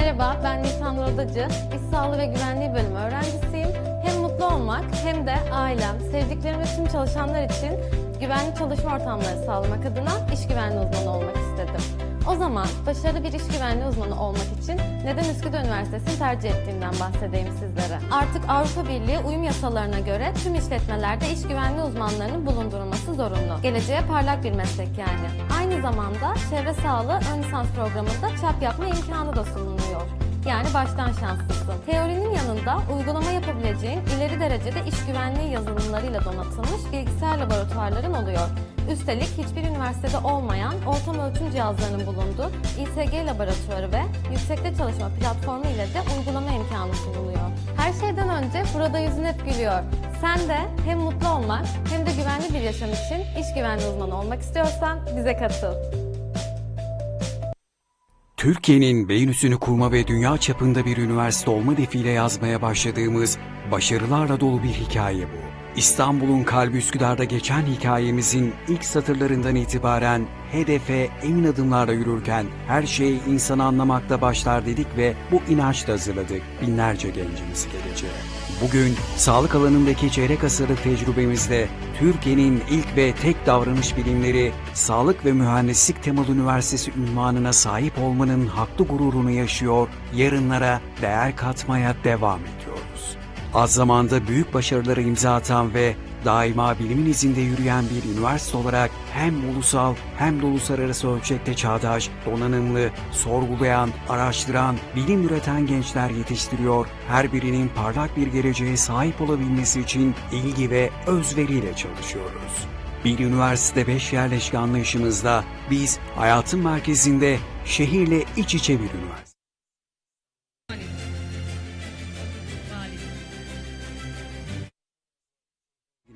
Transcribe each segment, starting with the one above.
Merhaba, ben Nisan Rodacı. İş Sağlığı ve Güvenliği bölümü öğrencisiyim. Hem mutlu olmak hem de ailem, sevdiklerim ve tüm çalışanlar için güvenli çalışma ortamları sağlamak adına iş güvenliği uzmanı olmak istedim. O zaman başarılı bir iş güvenliği uzmanı olmak için neden Üsküdar Üniversitesi'ni tercih ettiğimden bahsedeyim sizlere. Artık Avrupa Birliği uyum yasalarına göre tüm işletmelerde iş güvenliği uzmanlarının bulundurulması zorunlu. Geleceğe parlak bir meslek yani. Aynı zamanda çevre sağlığı ön lisans programında çap yapma imkanı da sunuluyor. Yani baştan şanslısın. Teorinin yanında uygulama yapabileceğin ileri derecede iş güvenliği yazılımlarıyla donatılmış bilgisayar laboratuvarların oluyor. Üstelik hiçbir üniversitede olmayan ortam ölçüm cihazlarının bulunduğu İSG laboratuvarı ve yüksekte çalışma platformu ile de uygulama imkanı sunuluyor. Her şeyden önce burada yüzün hep gülüyor. Sen de hem mutlu olmak hem de güvenli bir yaşam için iş güvenliği uzmanı olmak istiyorsan bize katıl. Türkiye'nin beyin kurma ve dünya çapında bir üniversite olma hedefiyle yazmaya başladığımız başarılarla dolu bir hikaye bu. İstanbul'un kalbi Üsküdar'da geçen hikayemizin ilk satırlarından itibaren hedefe emin adımlarla yürürken her şey insanı anlamakta başlar dedik ve bu inançla hazırladık binlerce gencimizi geleceğe. Bugün sağlık alanındaki çeyrek asırlık tecrübemizle Türkiye'nin ilk ve tek davranış bilimleri Sağlık ve Mühendislik temalı üniversitesi unvanına sahip olmanın haklı gururunu yaşıyor, yarınlara değer katmaya devam ediyoruz. Az zamanda büyük başarılara imza atan ve daima bilimin izinde yürüyen bir üniversite olarak hem ulusal hem de uluslararası ölçekte çağdaş, donanımlı, sorgulayan, araştıran, bilim üreten gençler yetiştiriyor, her birinin parlak bir geleceğe sahip olabilmesi için ilgi ve özveriyle çalışıyoruz. Bir üniversite 5 yerleşke anlayışımızda biz hayatın merkezinde şehirle iç içe bir üniversite.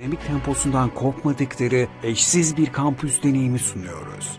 Dinamik temposundan kopmadıkları eşsiz bir kampüs deneyimi sunuyoruz.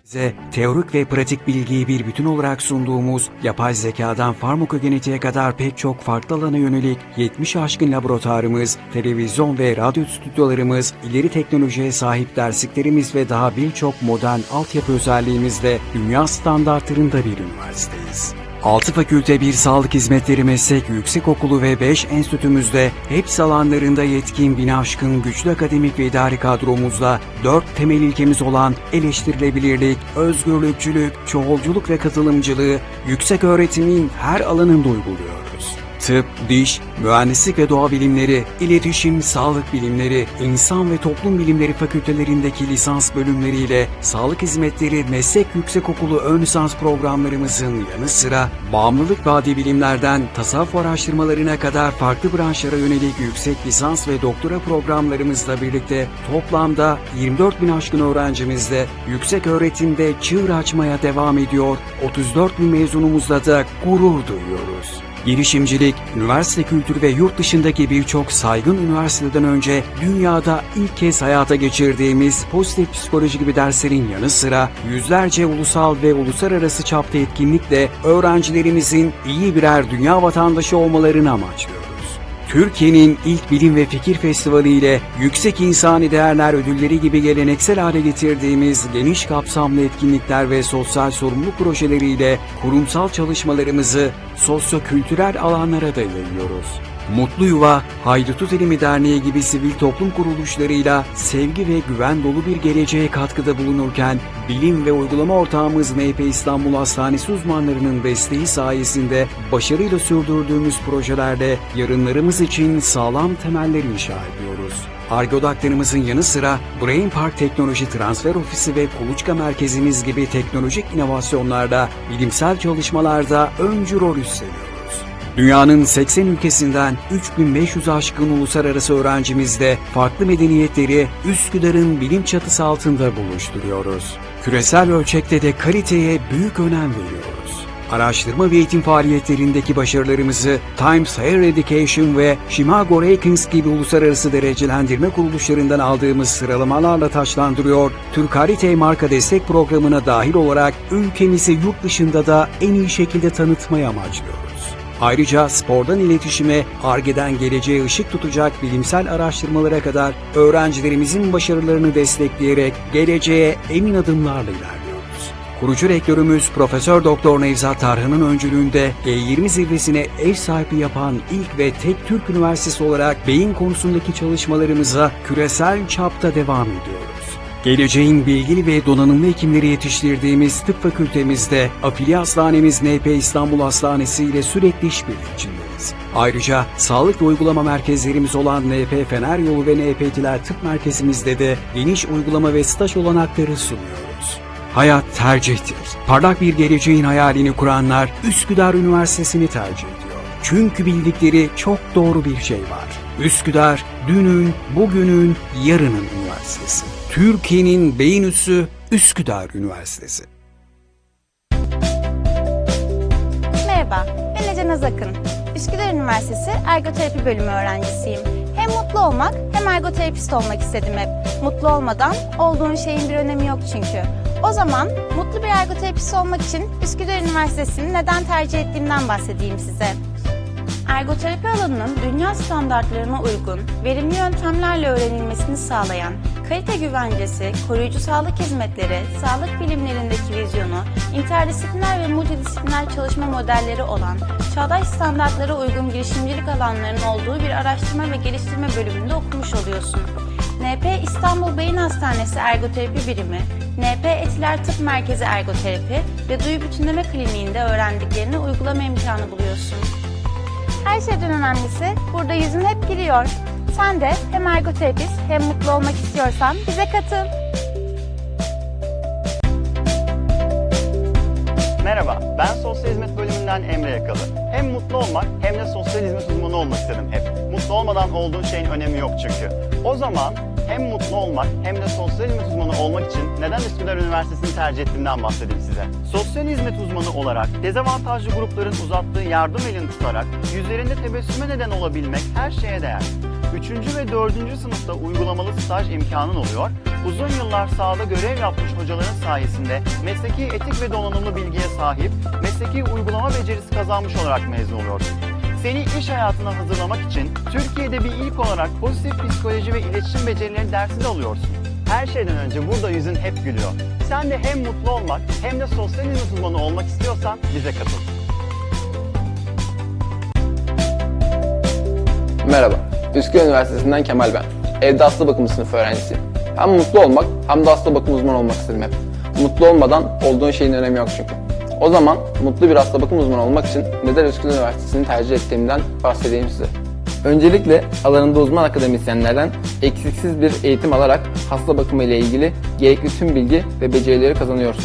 Size teorik ve pratik bilgiyi bir bütün olarak sunduğumuz yapay zekadan farmakogenetiğe kadar pek çok farklı alana yönelik 70 aşkın laboratuvarımız, televizyon ve radyo stüdyolarımız, ileri teknolojiye sahip dersliklerimiz ve daha birçok modern altyapı özelliğimizle dünya standartlarında bir üniversiteyiz. 6 fakülte, 1 sağlık hizmetleri meslek yüksekokulu ve 5 enstitümüzde hepsi alanlarında yetkin, bini aşkın güçlü akademik ve idari kadromuzla 4 temel ilkemiz olan eleştirilebilirlik, özgürlükçülük, çoğulculuk ve katılımcılığı yüksek öğretimin her alanında uyguluyoruz. Tıp, diş, mühendislik ve doğa bilimleri, iletişim, sağlık bilimleri, insan ve toplum bilimleri fakültelerindeki lisans bölümleriyle sağlık hizmetleri meslek yüksekokulu ön lisans programlarımızın yanı sıra bağımlılık ve adi bilimlerden tasavvuf araştırmalarına kadar farklı branşlara yönelik yüksek lisans ve doktora programlarımızla birlikte toplamda 24.000 aşkın öğrencimizle yüksek öğretimde çığır açmaya devam ediyor, 34.000 mezunumuzla da gurur duyuyoruz. Girişimcilik, üniversite kültürü ve yurt dışındaki birçok saygın üniversiteden önce dünyada ilk kez hayata geçirdiğimiz pozitif psikoloji gibi derslerin yanı sıra yüzlerce ulusal ve uluslararası çapta etkinlikle öğrencilerimizin iyi birer dünya vatandaşı olmalarını amaçlıyoruz. Türkiye'nin ilk bilim ve fikir festivali ile yüksek insani değerler ödülleri gibi geleneksel hale getirdiğimiz geniş kapsamlı etkinlikler ve sosyal sorumluluk projeleriyle kurumsal çalışmalarımızı sosyo-kültürel alanlara da yayıyoruz. Mutlu Yuva, Haydi Tut Elimi Derneği gibi sivil toplum kuruluşlarıyla sevgi ve güven dolu bir geleceğe katkıda bulunurken, bilim ve uygulama ortağımız MHP İstanbul Hastanesi uzmanlarının desteği sayesinde başarıyla sürdürdüğümüz projelerde yarınlarımız için sağlam temeller inşa ediyoruz. Ar-Ge odaklarımızın yanı sıra Brain Park Teknoloji Transfer Ofisi ve Kuluçka Merkezimiz gibi teknolojik inovasyonlarda, bilimsel çalışmalarda öncü rol üstleniyoruz. Dünyanın 80 ülkesinden 3500 aşkın uluslararası öğrencimizle farklı medeniyetleri Üsküdar'ın bilim çatısı altında buluşturuyoruz. Küresel ölçekte de kaliteye büyük önem veriyoruz. Araştırma ve eğitim faaliyetlerindeki başarılarımızı Times Higher Education ve Chicago Rankings gibi uluslararası derecelendirme kuruluşlarından aldığımız sıralamalarla taçlandırıyor, Türk Harite marka destek programına dahil olarak ülkemizi yurt dışında da en iyi şekilde tanıtmayı amaçlıyoruz. Ayrıca spordan iletişime, Ar-Ge'den geleceğe ışık tutacak bilimsel araştırmalara kadar öğrencilerimizin başarılarını destekleyerek geleceğe emin adımlarla ilerliyoruz. kurucu rektörümüz Profesör Doktor Nevzat Tarhan'ın öncülüğünde E20 zirvesine ev sahipliği yapan ilk ve tek Türk üniversitesi olarak beyin konusundaki çalışmalarımıza küresel çapta devam ediyoruz. Geleceğin bilgili ve donanımlı hekimleri yetiştirdiğimiz tıp fakültemizde afili hastanemiz NP İstanbul Hastanesi ile sürekli işbirliği içindeyiz. Ayrıca sağlık ve uygulama merkezlerimiz olan NP Feneryolu ve NP Tıp Merkezimizde de geniş uygulama ve staj olanakları sunuyoruz. Hayat tercihtir. Parlak bir geleceğin hayalini kuranlar Üsküdar Üniversitesi'ni tercih ediyor. Çünkü bildikleri çok doğru bir şey var. Üsküdar, dünün, bugünün, yarının üniversitesi. Türkiye'nin beyin üssü Üsküdar Üniversitesi. Merhaba, ben Ece Naz Akın. Üsküdar Üniversitesi Ergoterapi Bölümü öğrencisiyim. Hem mutlu olmak hem ergoterapist olmak istedim hep. Mutlu olmadan olduğun şeyin bir önemi yok çünkü. O zaman mutlu bir ergoterapist olmak için Üsküdar Üniversitesi'ni neden tercih ettiğimden bahsedeyim size. Ergoterapi alanının dünya standartlarına uygun, verimli yöntemlerle öğrenilmesini sağlayan, kalite güvencesi, koruyucu sağlık hizmetleri, sağlık bilimlerindeki vizyonu, interdisipliner ve multidisipliner çalışma modelleri olan, çağdaş standartlara uygun girişimcilik alanlarının olduğu bir araştırma ve geliştirme bölümünde okumuş oluyorsun. NP İstanbul Beyin Hastanesi Ergoterapi Birimi, NP Etiler Tıp Merkezi Ergoterapi ve Duyu Bütünleme Kliniğinde öğrendiklerini uygulama imkanı buluyorsun. Her şeyden önemlisi burada yüzün hep gülüyor. Sen de hem ergoterapist hem mutlu olmak istiyorsan bize katıl. Merhaba, ben Sosyal Hizmet Bölümünden Emre Yakalı. Hem mutlu olmak hem de sosyal hizmet uzmanı olmak istedim hep. Mutlu olmadan olduğun şeyin önemi yok çünkü. O zaman hem mutlu olmak hem de sosyal hizmet uzmanı olmak için neden Üsküdar Üniversitesi'ni tercih ettiğimden bahsedeyim size. Sosyal hizmet uzmanı olarak dezavantajlı grupların uzattığı yardım elini tutarak yüzlerinde tebessüme neden olabilmek her şeye değer. 3. ve 4. sınıfta uygulamalı staj imkanın oluyor. Uzun yıllar sahada görev yapmış hocaların sayesinde mesleki etik ve donanımlı bilgiye sahip, mesleki uygulama becerisi kazanmış olarak mezun oluyorsun. Seni iş hayatına hazırlamak için Türkiye'de bir ilk olarak pozitif psikoloji ve iletişim becerileri dersi de alıyorsun. Her şeyden önce burada yüzün hep gülüyor. Sen de hem mutlu olmak hem de sosyal hizmet uzmanı olmak istiyorsan bize katıl. Merhaba, Üsküdar Üniversitesi'nden Kemal ben. Evde hasta bakımı sınıfı öğrencisiyim. Hem mutlu olmak hem de hasta bakım uzmanı olmak istedim hep. Mutlu olmadan olduğun şeyin önemi yok çünkü. O zaman mutlu bir hasta bakım uzmanı olmak için neden Üsküdar Üniversitesi'ni tercih ettiğimden bahsedeyim size. Öncelikle alanında uzman akademisyenlerden eksiksiz bir eğitim alarak hasta bakımı ile ilgili gerekli tüm bilgi ve becerileri kazanıyorsun.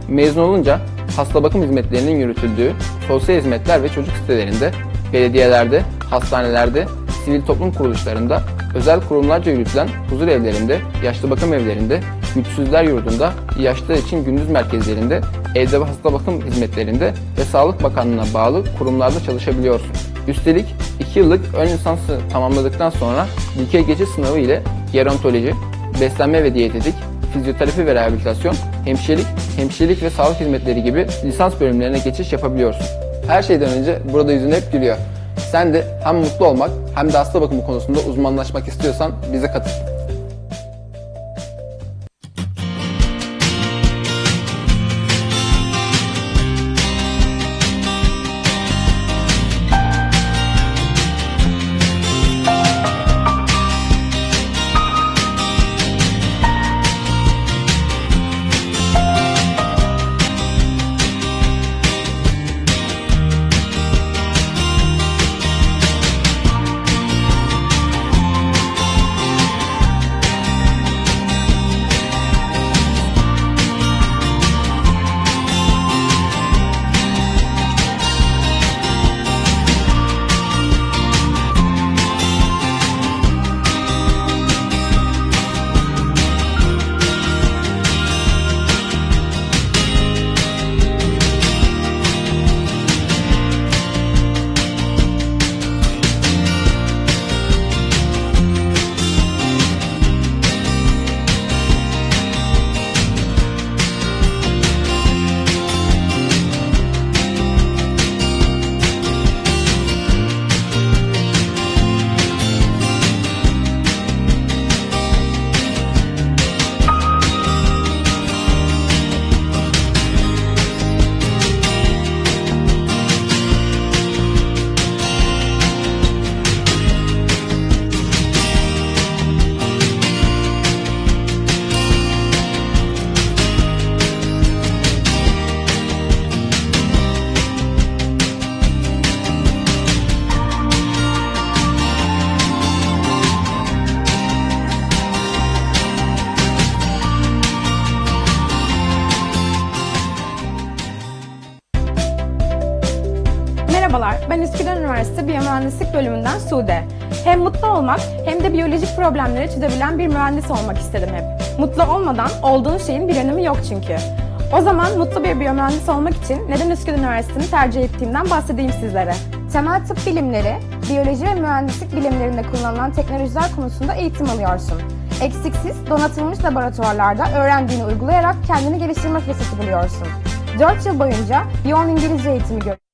Mezun olunca hasta bakım hizmetlerinin yürütüldüğü sosyal hizmetler ve çocuk sitelerinde, belediyelerde, hastanelerde, sivil toplum kuruluşlarında, özel kurumlarca yürütülen huzur evlerinde, yaşlı bakım evlerinde, güçsüzler yurdunda, yaşlılar için gündüz merkezlerinde, evde ve hasta bakım hizmetlerinde ve Sağlık Bakanlığı'na bağlı kurumlarda çalışabiliyorsun. Üstelik 2 yıllık ön lisansı tamamladıktan sonra dikey geçiş sınavı ile gerontoloji, beslenme ve diyetetik, fizyoterapi ve rehabilitasyon, hemşirelik ve sağlık hizmetleri gibi lisans bölümlerine geçiş yapabiliyorsun. Her şeyden önce burada yüzün hep gülüyor. Sen de hem mutlu olmak hem de hasta bakımı konusunda uzmanlaşmak istiyorsan bize katıl. Merhabalar, ben Üsküdar Üniversitesi Biyomühendislik bölümünden Sude. Hem mutlu olmak hem de biyolojik problemleri çözebilen bir mühendis olmak istedim hep. Mutlu olmadan olduğun şeyin bir önemi yok çünkü. O zaman mutlu bir biyomühendis olmak için neden Üsküdar Üniversitesi'ni tercih ettiğimden bahsedeyim sizlere. Temel tıp bilimleri, biyoloji ve mühendislik bilimlerinde kullanılan teknolojiler konusunda eğitim alıyorsun. Eksiksiz, donatılmış laboratuvarlarda öğrendiğini uygulayarak kendini geliştirme fırsatı buluyorsun. 4 yıl boyunca yoğun İngilizce eğitimi görüyorsun.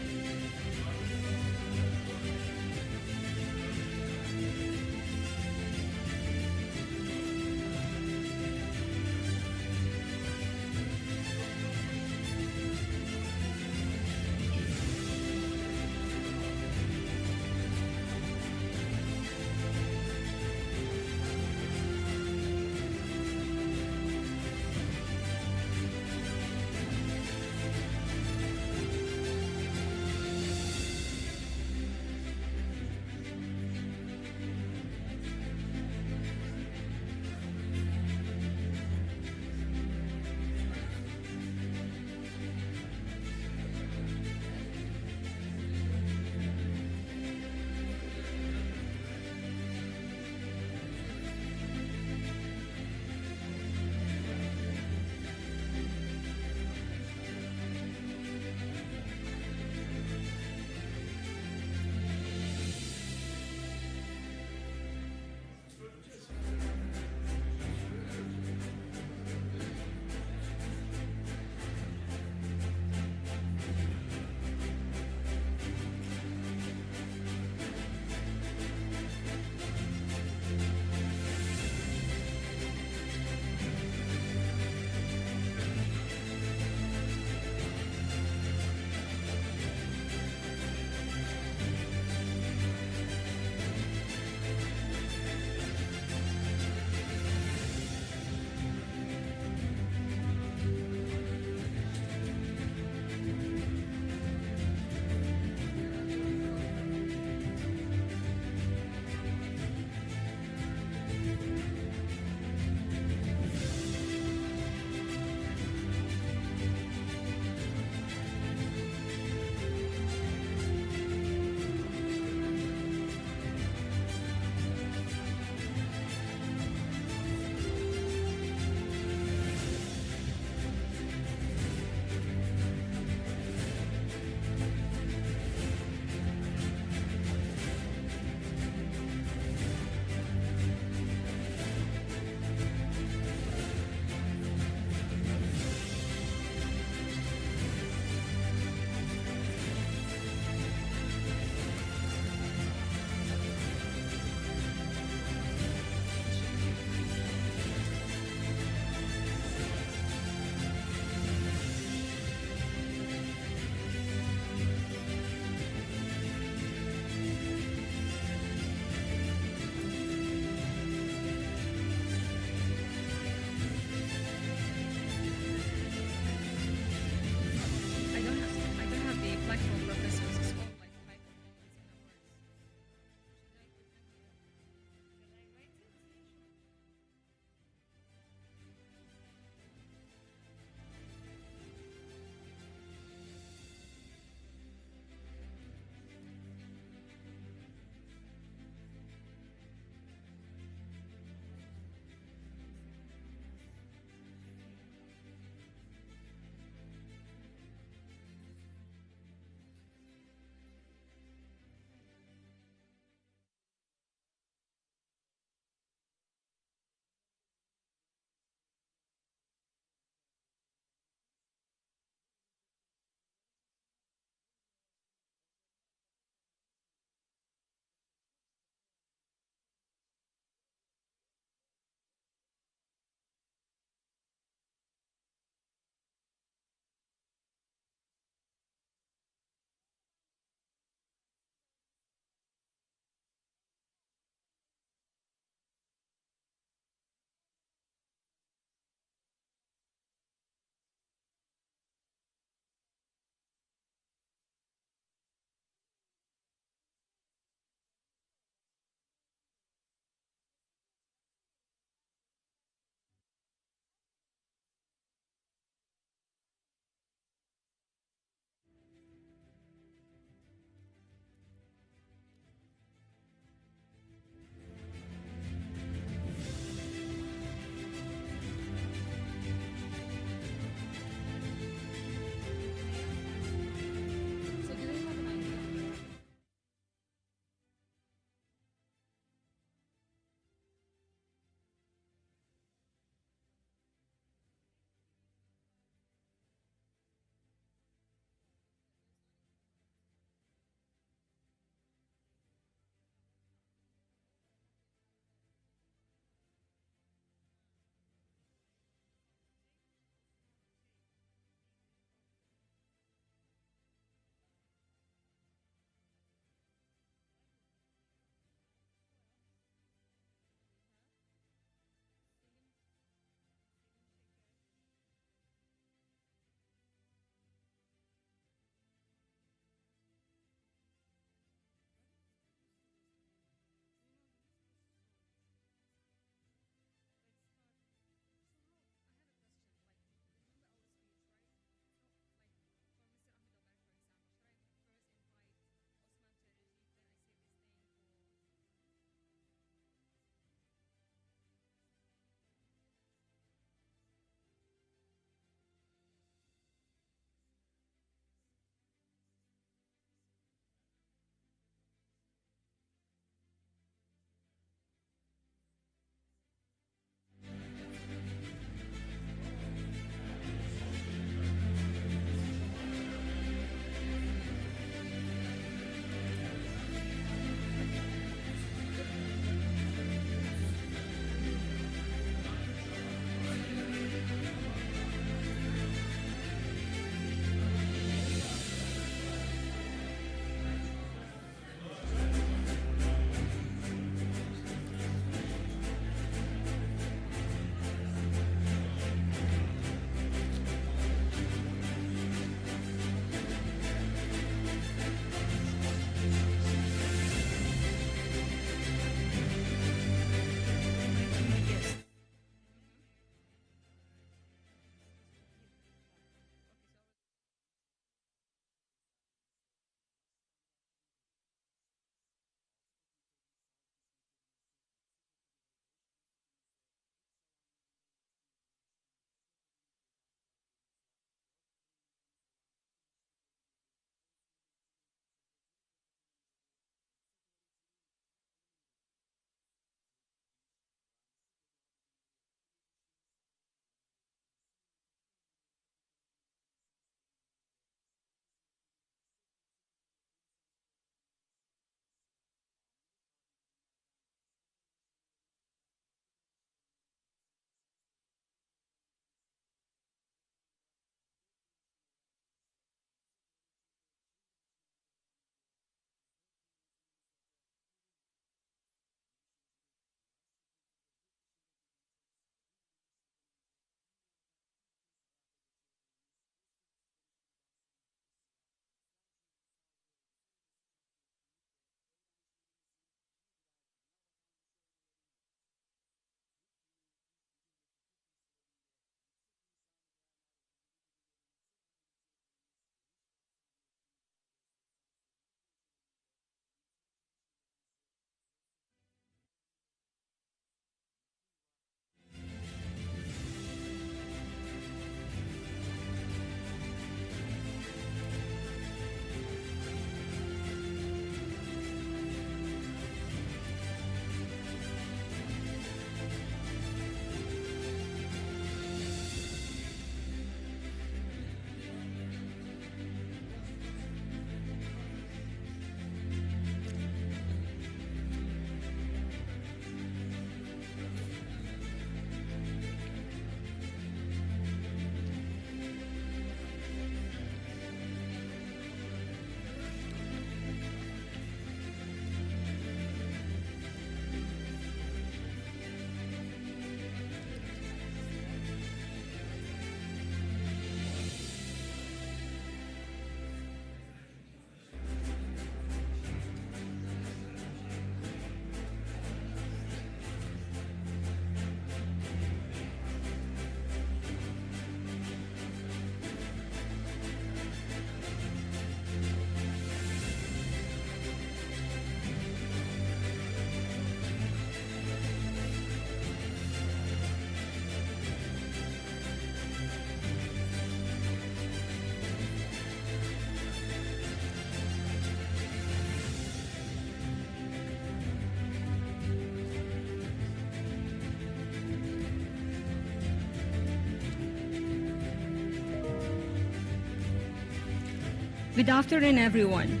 Good afternoon, everyone.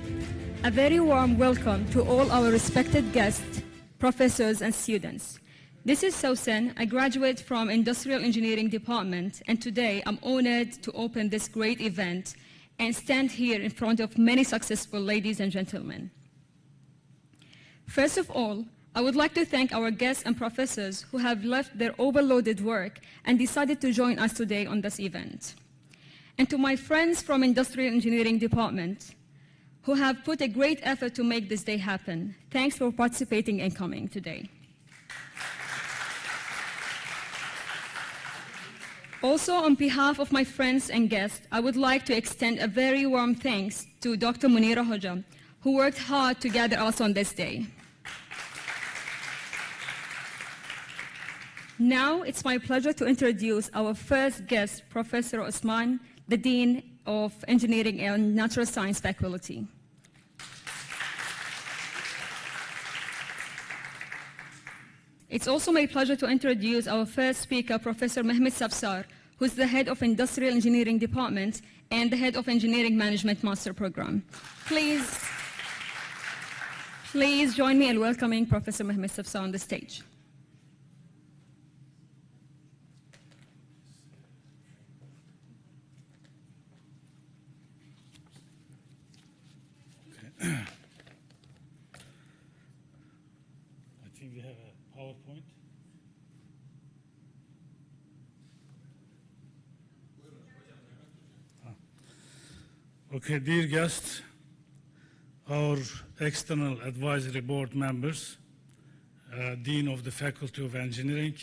A very warm welcome to all our respected guests, professors, and students. This is Sausan, a graduate from Industrial Engineering Department, and today I'm honored to open this great event and stand here in front of many successful ladies and gentlemen. First of all, I would like to thank our guests and professors who have left their overloaded work and decided to join us today on this event. And to my friends from Industrial Engineering Department, who have put a great effort to make this day happen. Thanks for participating and coming today. Also, on behalf of my friends and guests, I would like to extend a very warm thanks to Dr. Munira Hoja, who worked hard to gather us on this day. Now, it's my pleasure to introduce our first guest, Professor Osman, the Dean of Engineering and Natural Science Faculty. It's also my pleasure to introduce our first speaker, Professor Mehmet Safsar, who's the head of Industrial Engineering Department and the head of Engineering Management Master Program. Please join me in welcoming Professor Mehmet Safsar on the stage. I think we have a PowerPoint. Okay, dear guests, our external advisory board members, Dean of the Faculty of Engineering,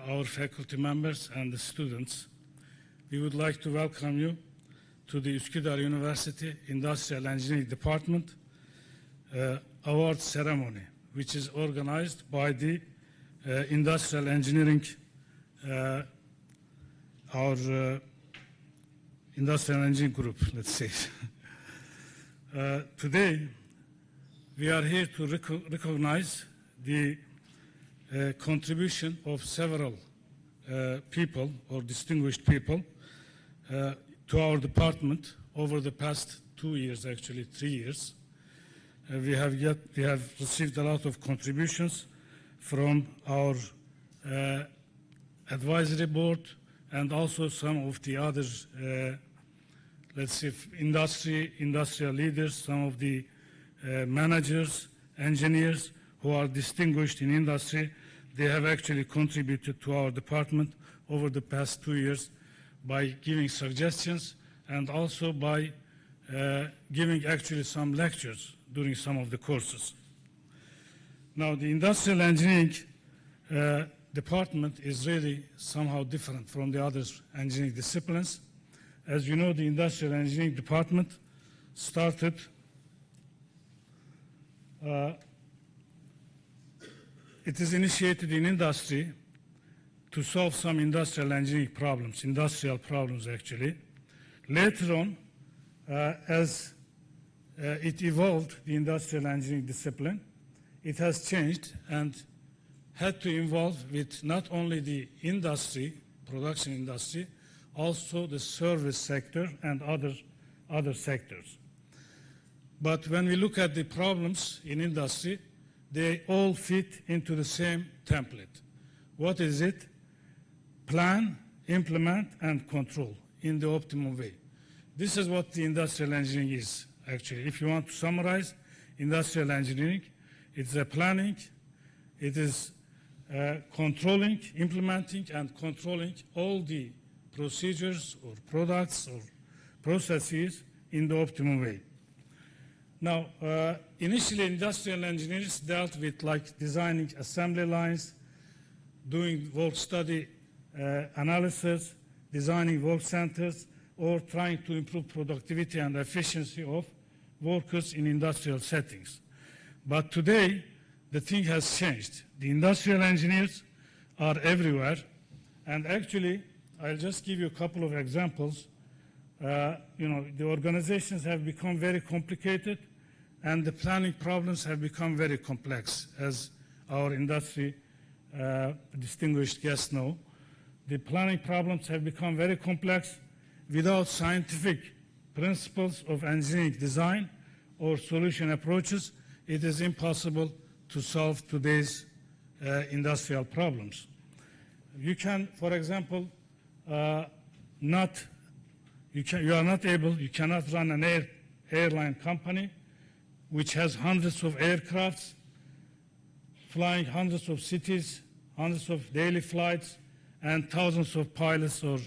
our faculty members and the students, we would like to welcome you to the Üsküdar University Industrial Engineering Department award ceremony, which is organized by the Industrial Engineering, our Industrial Engineering Group, let's say. Today, we are here to recognize the contribution of several people or distinguished people to our department over the past 2 years, actually 3 years. We have received a lot of contributions from our advisory board and also some of the other, let's say, industrial leaders, some of the managers, engineers who are distinguished in industry. They have actually contributed to our department over the past 2 years by giving suggestions and also by giving actually some lectures during some of the courses. Now, the industrial engineering department is really somehow different from the other engineering disciplines. As you know, the industrial engineering department started it is initiated in industry to solve some industrial engineering problems, industrial problems actually. Later on, as it evolved, the industrial engineering discipline, it has changed and had to involve with not only the industry, production industry, also the service sector and other sectors. But when we look at the problems in industry, they all fit into the same template. What is it? Plan, implement, and control in the optimum way. This is what the industrial engineering is, actually. If you want to summarize industrial engineering, it's a planning, it is controlling, implementing, and controlling all the procedures or products or processes in the optimum way. Now, initially, industrial engineers dealt with like designing assembly lines, doing work study analysis, designing work centers, or trying to improve productivity and efficiency of workers in industrial settings. But today, the thing has changed. The industrial engineers are everywhere, and actually, I'll just give you a couple of examples. The organizations have become very complicated, and the planning problems have become very complex, as our industry distinguished guests know. The planning problems have become very complex without scientific principles of engineering design or solution approaches, it is impossible to solve today's industrial problems. You can, for example, you cannot run an airline company which has hundreds of aircrafts flying hundreds of cities, hundreds of daily flights, and thousands of pilots or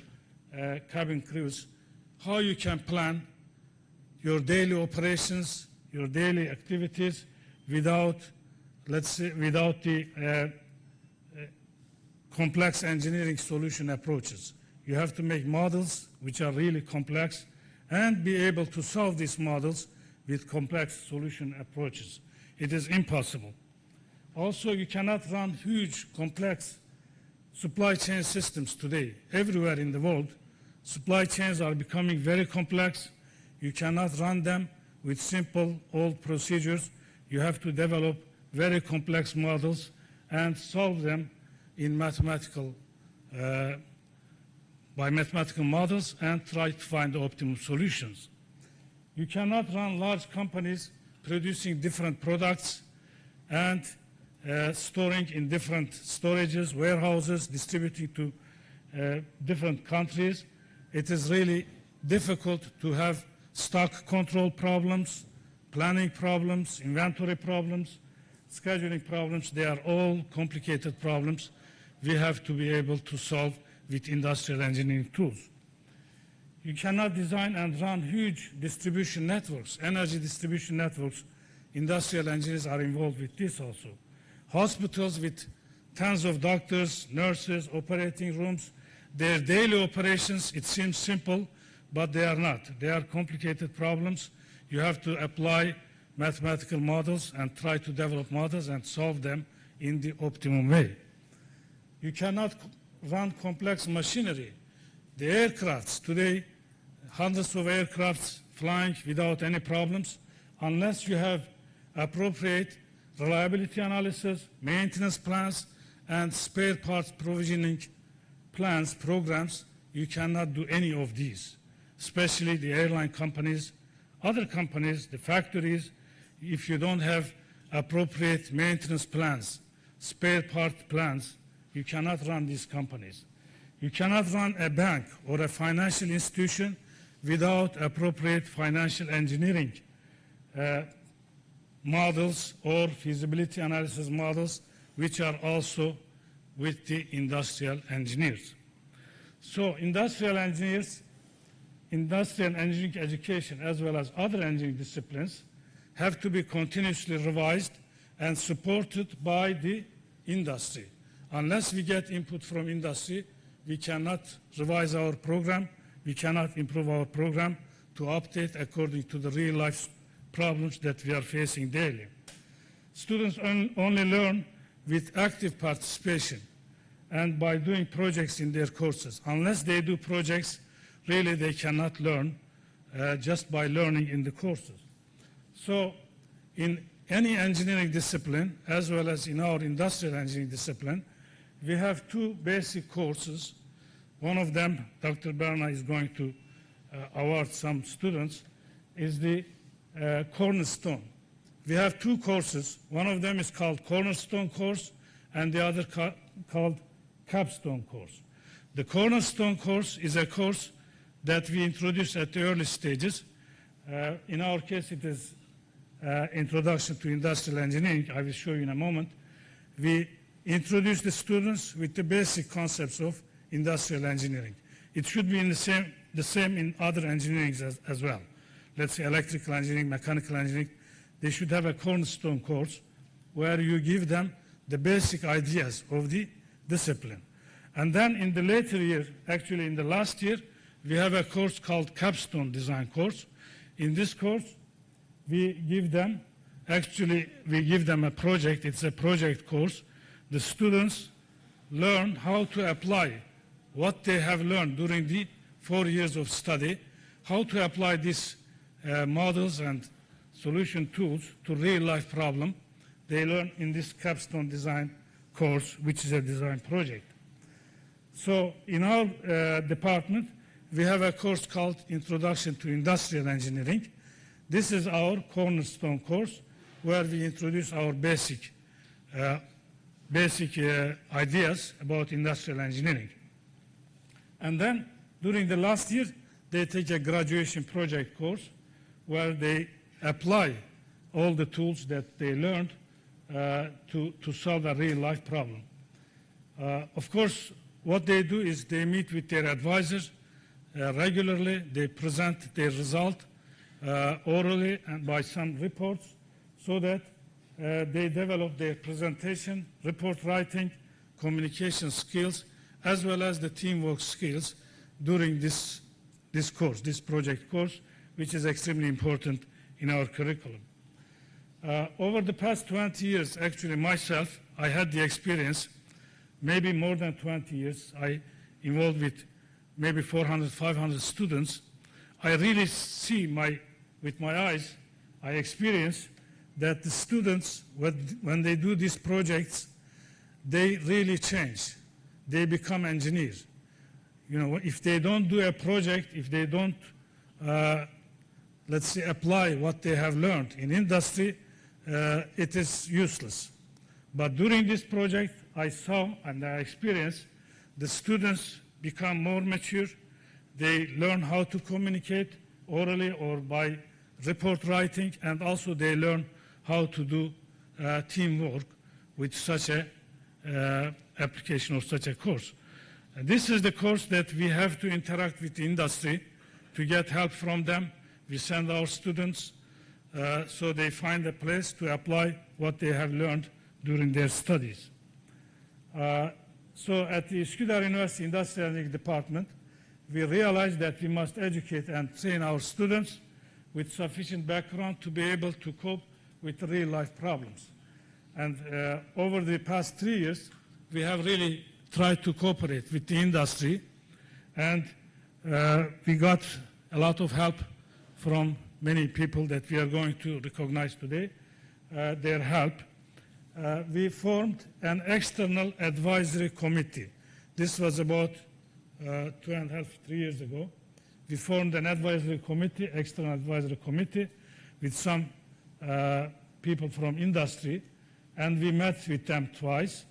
cabin crews. How you can plan your daily operations, your daily activities without, let's say, without the complex engineering solution approaches. You have to make models which are really complex and be able to solve these models with complex solution approaches. It is impossible. Also, you cannot run huge, complex supply chain systems today. Everywhere in the world, supply chains are becoming very complex. You cannot run them with simple old procedures. You have to develop very complex models and solve them in by mathematical models and try to find the optimum solutions. You cannot run large companies producing different products and storing in different storages, warehouses, distributing to different countries. It is really difficult to have stock control problems, planning problems, inventory problems, scheduling problems. They are all complicated problems we have to be able to solve with industrial engineering tools. You cannot design and run huge distribution networks, energy distribution networks. Industrial engineers are involved with this also. Hospitals with tons of doctors, nurses, operating rooms, their daily operations, it seems simple, but they are not. They are complicated problems. You have to apply mathematical models and try to develop models and solve them in the optimum way. You cannot run complex machinery. The aircrafts today, hundreds of aircrafts flying without any problems, unless you have appropriate reliability analysis, maintenance plans, and spare parts provisioning plans, programs, you cannot do any of these, especially the airline companies, other companies, the factories. If you don't have appropriate maintenance plans, spare part plans, you cannot run these companies. You cannot run a bank or a financial institution without appropriate financial engineering models or feasibility analysis models, which are also with the industrial engineers. So industrial engineers, industrial engineering education, as well as other engineering disciplines, have to be continuously revised and supported by the industry. Unless we get input from industry, we cannot revise our program, we cannot improve our program to update according to the real life problems that we are facing daily. Students only learn with active participation and by doing projects in their courses. Unless they do projects, really they cannot learn just by learning in the courses. So in any engineering discipline, as well as in our industrial engineering discipline, we have two basic courses. One of them, Dr. Berna is going to award some students, is the Cornerstone. We have two courses. One of them is called Cornerstone course and the other called Capstone course. The Cornerstone course is a course that we introduce at the early stages. In our case, it is Introduction to Industrial Engineering. I will show you in a moment. We introduce the students with the basic concepts of industrial engineering. It should be in the same in other engineering as well. Let's say electrical engineering, mechanical engineering. They should have a cornerstone course where you give them the basic ideas of the discipline. And then in the later year, actually in the last year, we have a course called Capstone Design course. In this course, we give them a project. It's a project course. The students learn how to apply what they have learned during the 4 years of study, how to apply these models and solution tools to real-life problem they learn in this Capstone Design course, which is a design project. So in our department, we have a course called Introduction to Industrial Engineering. This is our cornerstone course where we introduce our basic ideas about industrial engineering. And then during the last year, they take a graduation project course where they apply all the tools that they learned to solve a real-life problem. Of course, what they do is they meet with their advisors regularly. They present their result orally and by some reports so that they develop their presentation, report writing, communication skills, as well as the teamwork skills during this course, this project course, which is extremely important in our curriculum. Over the past 20 years, actually myself, I had the experience, maybe more than 20 years, I involved with maybe 400, 500 students. I really see with my eyes, I experience that the students, when they do these projects, they really change. They become engineers. You know, if they don't do a project, if they don't, let's say, apply what they have learned in industry, it is useless. But during this project, I saw and I experienced the students become more mature. They learn how to communicate orally or by report writing, and also they learn how to do teamwork with such a application of such a course. And this is the course that we have to interact with the industry to get help from them. We send our students so they find a place to apply what they have learned during their studies. So at the Üsküdar University Industrial Engineering Department, we realized that we must educate and train our students with sufficient background to be able to cope with real-life problems. And over the past 3 years, we have really tried to cooperate with the industry, and we got a lot of help from many people that we are going to recognize today, their help. We formed an external advisory committee. This was about 2.5, 3 years ago. We formed an advisory committee, external advisory committee, with some people from industry, and we met with them twice.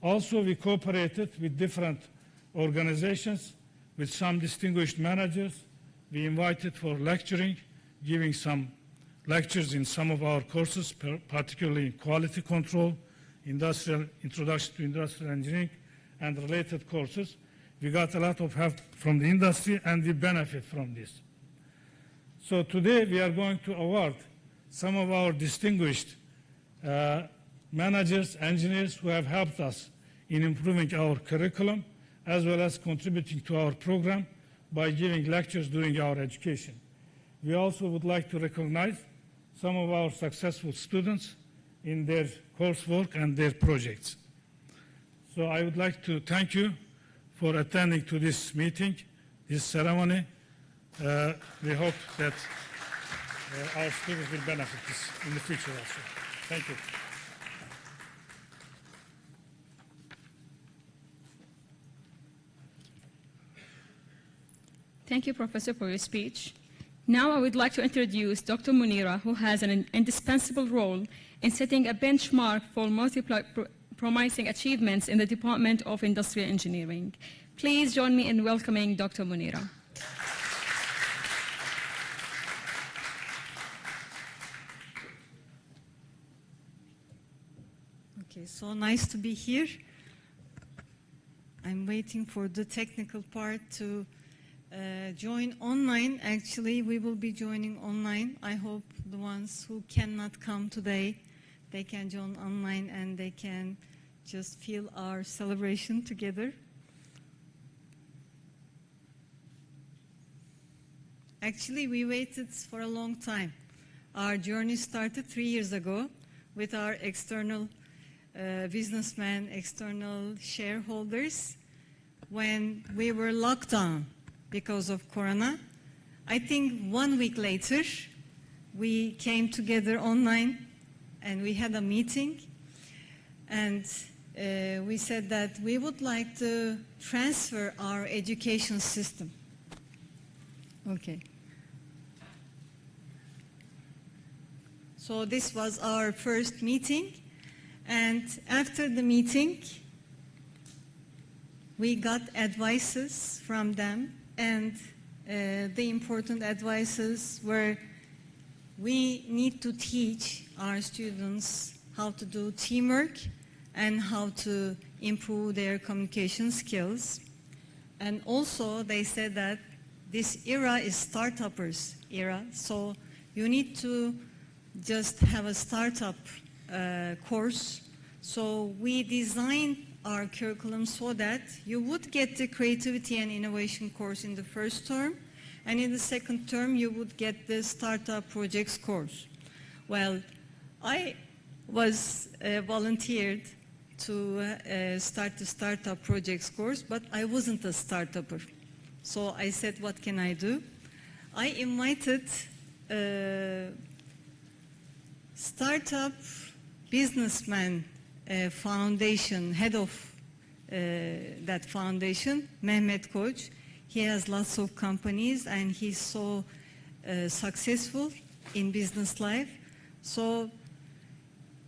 Also, we cooperated with different organizations, with some distinguished managers. We invited for lecturing, giving some lectures in some of our courses, particularly in quality control, introduction to industrial engineering, and related courses. We got a lot of help from the industry, and we benefit from this. So today we are going to award some of our distinguished managers, engineers who have helped us in improving our curriculum, as well as contributing to our program by giving lectures during our education. We also would like to recognize some of our successful students in their coursework and their projects. So I would like to thank you for attending to this meeting, this ceremony. We hope that our students will benefit this in the future also. Thank you. Thank you, Professor, for your speech. Now I would like to introduce Dr. Munira, who has an indispensable role in setting a benchmark for multiple promising achievements in the Department of Industrial Engineering. Please join me in welcoming Dr. Munira. Okay, so nice to be here. I'm waiting for the technical part to join online. Actually, we will be joining online. I hope the ones who cannot come today, they can join online and they can just feel our celebration together. Actually, we waited for a long time. Our journey started 3 years ago with our external businessmen, external shareholders, when we were locked down because of Corona. I think 1 week later, we came together online and we had a meeting, and we said that we would like to transfer our education system Okay. So this was our first meeting, and after the meeting, we got advices from them, and the important advices were we need to teach our students how to do teamwork and how to improve their communication skills. And also they said that this era is startuppers era, so you need to just have a startup course. So we designed our curriculum so that you would get the creativity and innovation course in the first term, and in the second term you would get the startup projects course. Well, I was volunteered to start the startup projects course, but I wasn't a startupper. So I said, what can I do? I invited startup businessman foundation, head of that foundation, Mehmet Koç. He has lots of companies and he's so successful in business life. So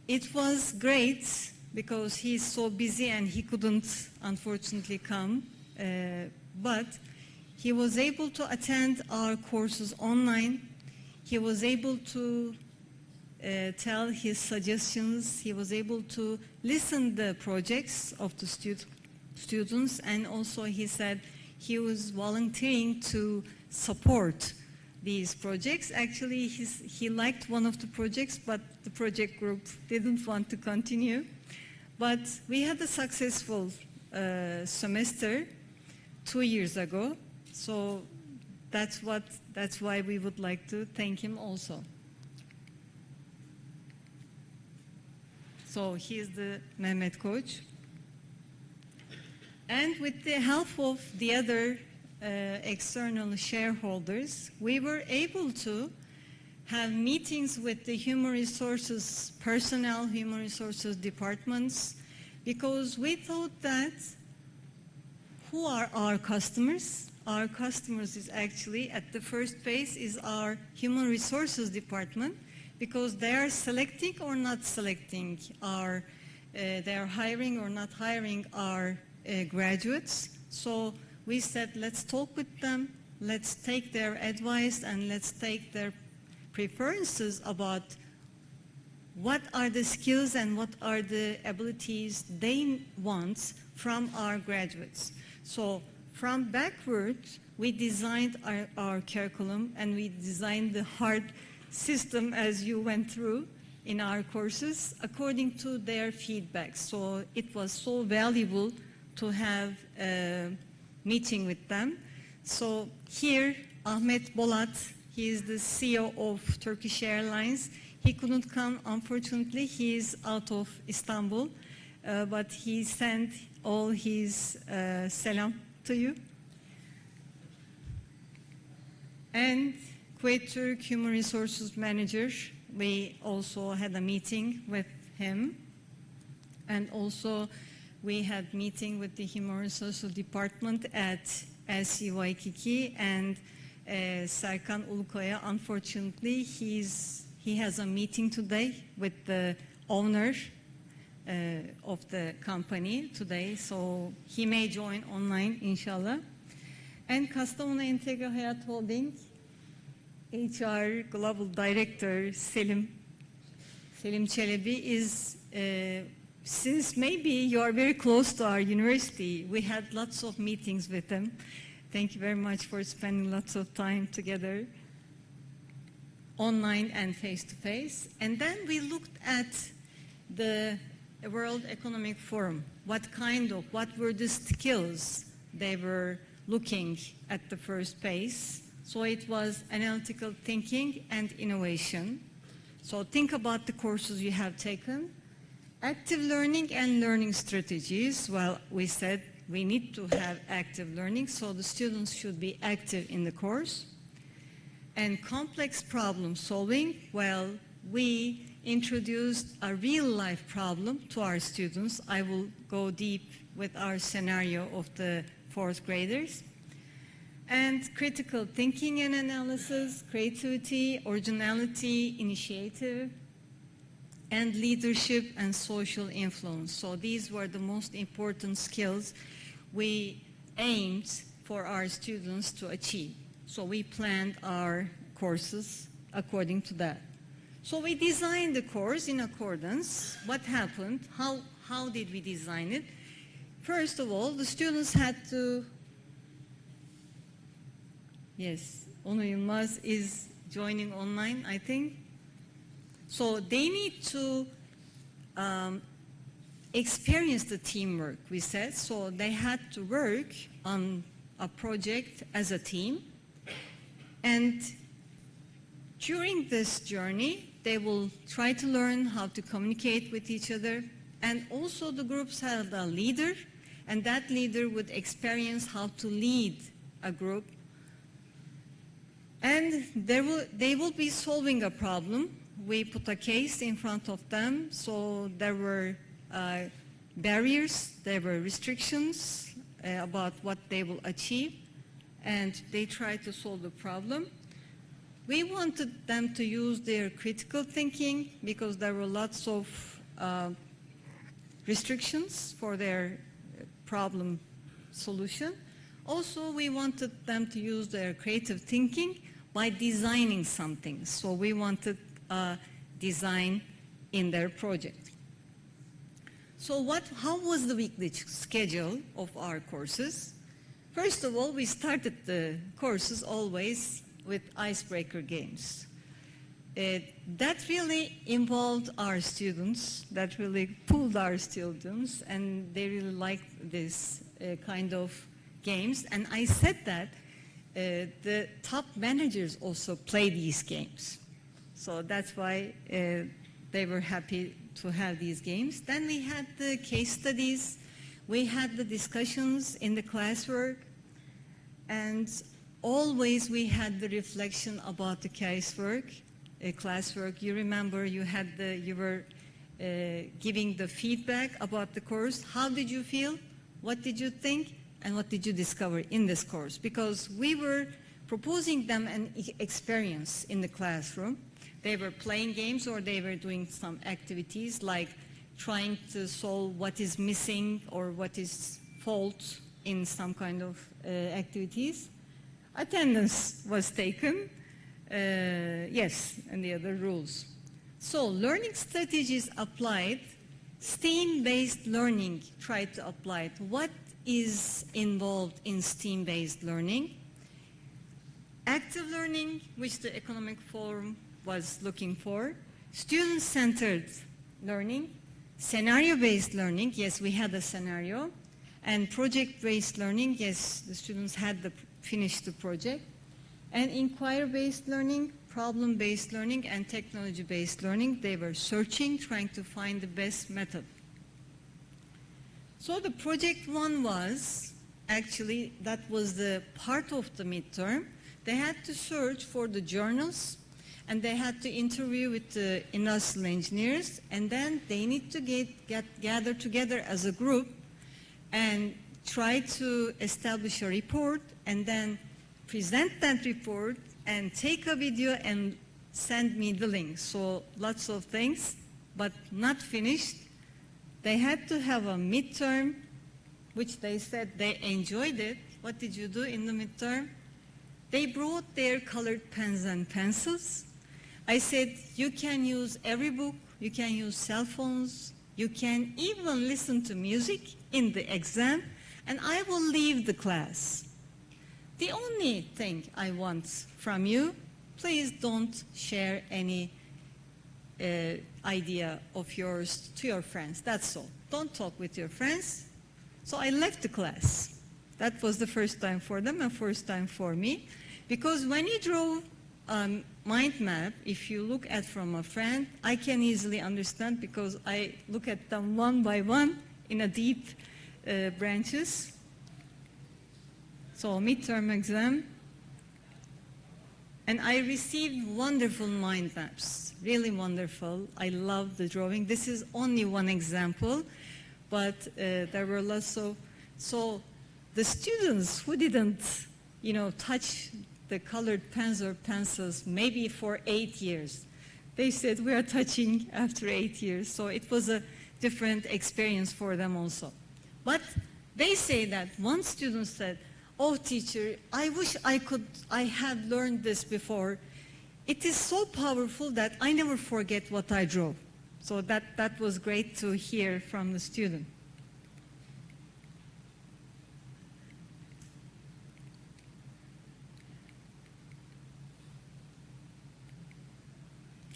it was great because he's so busy and he couldn't unfortunately come, but he was able to attend our courses online. He was able to tell his suggestions. He was able to listen the projects of the students, and also he said he was volunteering to support these projects. Actually, he liked one of the projects, but the project group didn't want to continue. But we had a successful semester 2 years ago, so that's why we would like to thank him also. So he is the Mehmet Koç. And with the help of the other external shareholders, we were able to have meetings with the human resources personnel, human resources departments, because we thought that who are our customers? Our customers is actually, at the first phase, is our human resources department, because they are selecting or not selecting our, they are hiring or not hiring our graduates. So we said, let's talk with them, let's take their advice, and let's take their preferences about what are the skills and what are the abilities they want from our graduates. So from backwards, we designed our curriculum, and we designed the hard system as you went through in our courses according to their feedback. So it was so valuable to have a meeting with them. So here, Ahmet Bolat, he is the CEO of Turkish Airlines. He couldn't come, unfortunately. He is out of Istanbul, but he sent all his selam to you. And Kuwait Turk Human Resources Manager, we also had a meeting with him. And also we had meeting with the Human Resources Department at LC Waikiki, and Serkan Ulukoya, unfortunately, he has a meeting today with the owner of the company today, so he may join online, inshallah. And Kastamonu Entegre Hayat Holding, HR Global Director Selim Çelebi is, since maybe you are very close to our university, we had lots of meetings with him. Thank you very much for spending lots of time together, online and face-to-face. And then we looked at the World Economic Forum. What were the skills they were looking at the first phase? So it was analytical thinking and innovation. So think about the courses you have taken. Active learning and learning strategies. Well, we said we need to have active learning, so the students should be active in the course. And complex problem solving. Well, we introduced a real-life problem to our students. I will go deep with our scenario of the fourth graders. and critical thinking and analysis, creativity, originality, initiative, and leadership and social influence. So these were the most important skills we aimed for our students to achieve. So we planned our courses according to that. So we designed the course in accordance. What happened? How did we design it? First of all, the students had to... Yes, Onu Yılmaz is joining online, I think. So they need to experience the teamwork, we said. So they had to work on a project as a team. And during this journey, they will try to learn how to communicate with each other. And also the groups had a leader, and that leader would experience how to lead a group. And they will be solving a problem. We put a case in front of them, so there were barriers, there were restrictions about what they will achieve, and they tried to solve the problem. We wanted them to use their critical thinking because there were lots of restrictions for their problem solution. Also, we wanted them to use their creative thinking by designing something. So we wanted design in their project. So how was the weekly schedule of our courses? First of all, we started the courses always with icebreaker games. That really involved our students, that really pulled our students, and they really liked this kind of games. And I said that the top managers also play these games. So that's why they were happy to have these games. Then we had the case studies, we had the discussions in the classwork, and always we had the reflection about the classwork. You remember you were giving the feedback about the course. How did you feel? What did you think? And what did you discover in this course? Because we were proposing them an experience in the classroom. They were playing games or they were doing some activities like trying to solve what is missing or what is fault in some kind of activities. Attendance was taken, yes, and the other rules. So learning strategies applied, STEAM-based learning tried to apply it. What is involved in STEAM-based learning? Active learning, which the Economic Forum was looking for, student-centered learning, scenario-based learning, yes, we had a scenario, and project-based learning, yes, the students had to finish the project, and inquiry-based learning, problem-based learning, and technology-based learning. They were searching, trying to find the best method. So the project one was, actually, that was the part of the midterm. They had to search for the journals, and they had to interview with the industrial engineers, and then they need to gather together as a group and try to establish a report, and then present that report and take a video and send me the link. So lots of things, but not finished. They had to have a midterm, which they said they enjoyed it. What did you do in the midterm? They brought their colored pens and pencils. I said, you can use every book, you can use cell phones, you can even listen to music in the exam, and I will leave the class. The only thing I want from you, please don't share any idea of yours to your friends. That's all. Don't talk with your friends. So I left the class. That was the first time for them and first time for me. Because when you draw a mind map, if you look at from a friend, I can easily understand because I look at them one by one in a deep branches. So midterm exam. And I received wonderful mind maps, really wonderful. I love the drawing. This is only one example, but there were lots of, so the students who didn't touch the colored pens or pencils maybe for 8 years. They said we are touching after 8 years. So it was a different experience for them also. But they say that one student said, "Oh, teacher, I wish I had learned this before. It is so powerful that I never forget what I drew." So that was great to hear from the student.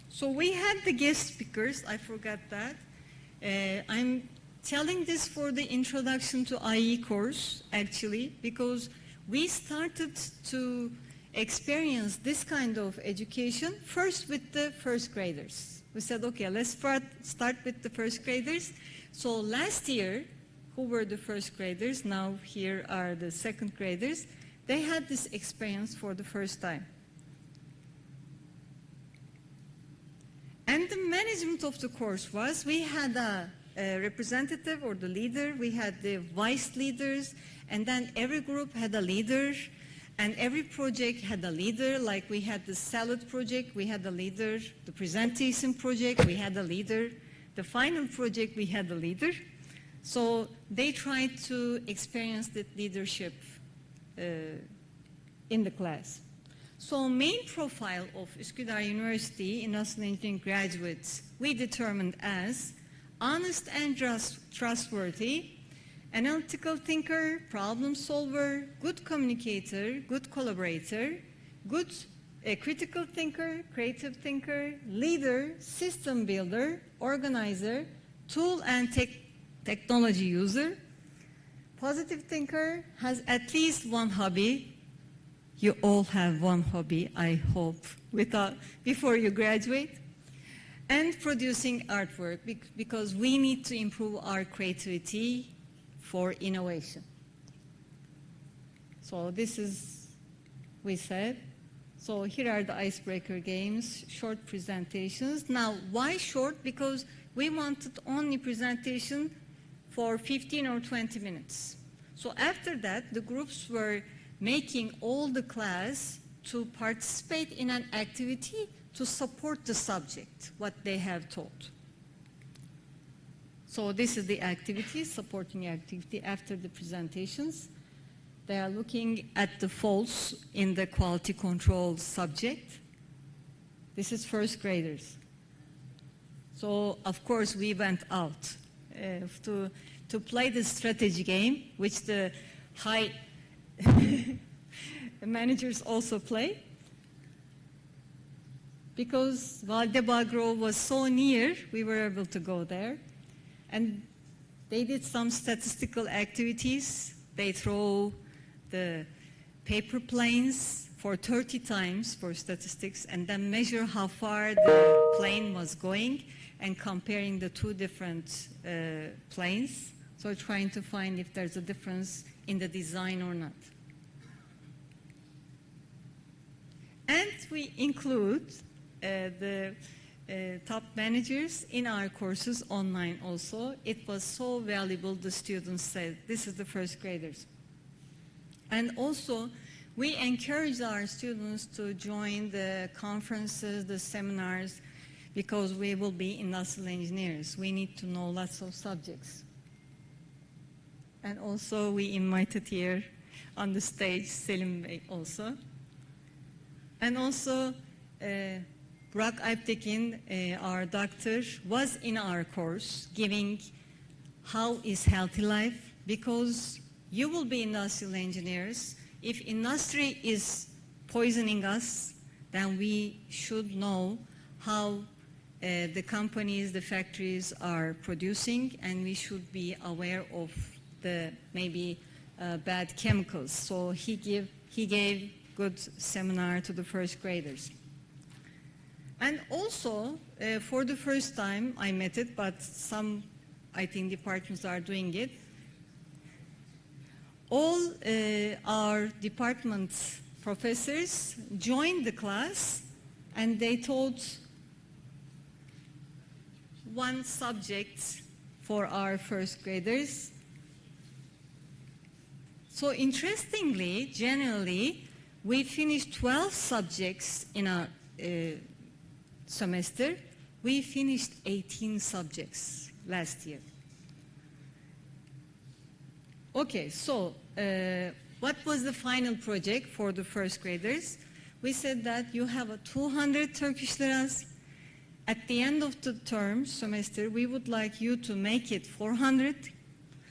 So we had the guest speakers, I forgot that. I'm telling this for the introduction to IE course, actually, because we started to experience this kind of education first with the first graders. We said, okay, let's start with the first graders. So last year, who were the first graders, now here are the second graders, they had this experience for the first time. And the management of the course was, we had a representative or the leader, we had the vice leaders, and then every group had a leader, and every project had a leader. Like we had the salad project, we had a leader. The presentation project, we had a leader. The final project, we had a leader. So they tried to experience that leadership in the class. So main profile of Üsküdar University Industrial Engineering graduates we determined as honest and trustworthy, analytical thinker, problem solver, good communicator, good collaborator, good critical thinker, creative thinker, leader, system builder, organizer, tool and technology user, positive thinker, has at least one hobby. You all have one hobby, I hope, before you graduate. And producing artwork, because we need to improve our creativity for innovation. So this is, we said. So here are the icebreaker games, short presentations. Now, why short? Because we wanted only presentation for 15 or 20 minutes. So after that, the groups were making all the class to participate in an activity to support the subject, what they have taught. So this is the activity, supporting activity after the presentations. They are looking at the faults in the quality control subject. This is first graders. So of course we went out to play the strategy game, which the high managers also play. Because Valdebagro was so near, we were able to go there. And they did some statistical activities. They throw the paper planes for 30 times for statistics and then measure how far the plane was going and comparing the two different planes. So trying to find if there's a difference in the design or not. And we include the top managers in our courses online also. It was so valuable, the students said. This is the first graders. And also, we encourage our students to join the conferences, the seminars, because we will be industrial engineers. We need to know lots of subjects. And also, we invited here on the stage Selim Bey also. And also, Burak Alptekin, our doctor, was in our course giving how is healthy life, because you will be industrial engineers. If industry is poisoning us, then we should know how the companies, the factories are producing, and we should be aware of the maybe bad chemicals. So he gave good seminar to the first graders. And also, for the first time, I met it, but some, I think, departments are doing it. All our department professors joined the class, and they taught one subject for our first graders. So interestingly, generally, we finished 12 subjects in a semester. We finished 18 subjects last year. Okay, so what was the final project for the first graders? We said that you have a 200 Turkish liras. At the end of the term, semester, we would like you to make it 400.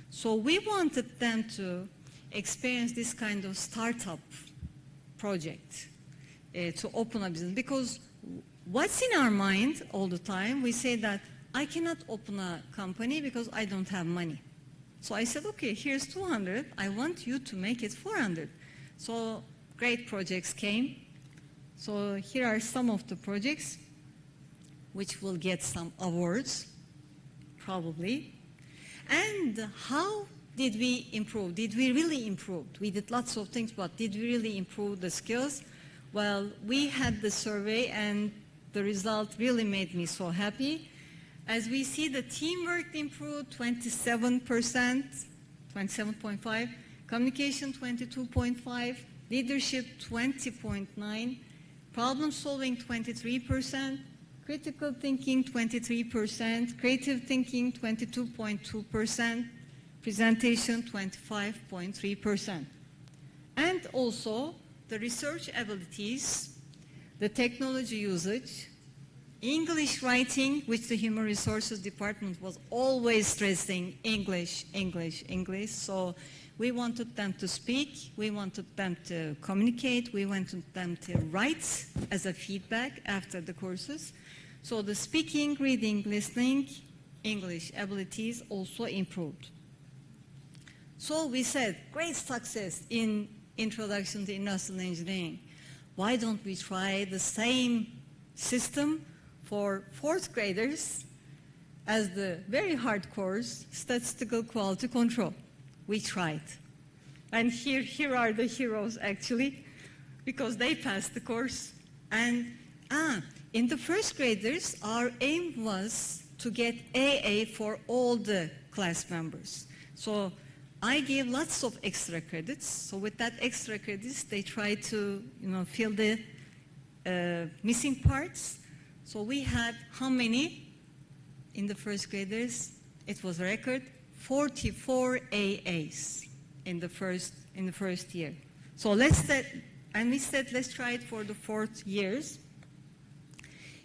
So we wanted them to experience this kind of startup project to open a business. Because what's in our mind all the time, we say that I cannot open a company because I don't have money. So I said, okay, here's 200. I want you to make it 400. So great projects came. So here are some of the projects which will get some awards, probably. And how did we improve? Did we really improve? We did lots of things, but did we really improve the skills? Well, we had the survey, and the result really made me so happy. As we see, the teamwork improved 27%, 27.5%, communication 22.5%, leadership 20.9%, problem solving 23%, critical thinking 23%, creative thinking 22.2%, presentation 25.3%. And also the research abilities, the technology usage, English writing, which the Human Resources Department was always stressing English, English, English. So we wanted them to speak, we wanted them to communicate, we wanted them to write as a feedback after the courses. So the speaking, reading, listening, English abilities also improved. So we said, great success in Introduction to Industrial Engineering. Why don't we try the same system for fourth graders as the very hard course, Statistical Quality Control? We tried. And here are the heroes, actually, because they passed the course. And in the first graders, our aim was to get AA for all the class members. So I gave lots of extra credits. So with that extra credits, they tried to, fill the missing parts. So we had how many in the first graders? It was a record, 44 AAs in the first year. So we said let's try it for the 4th years.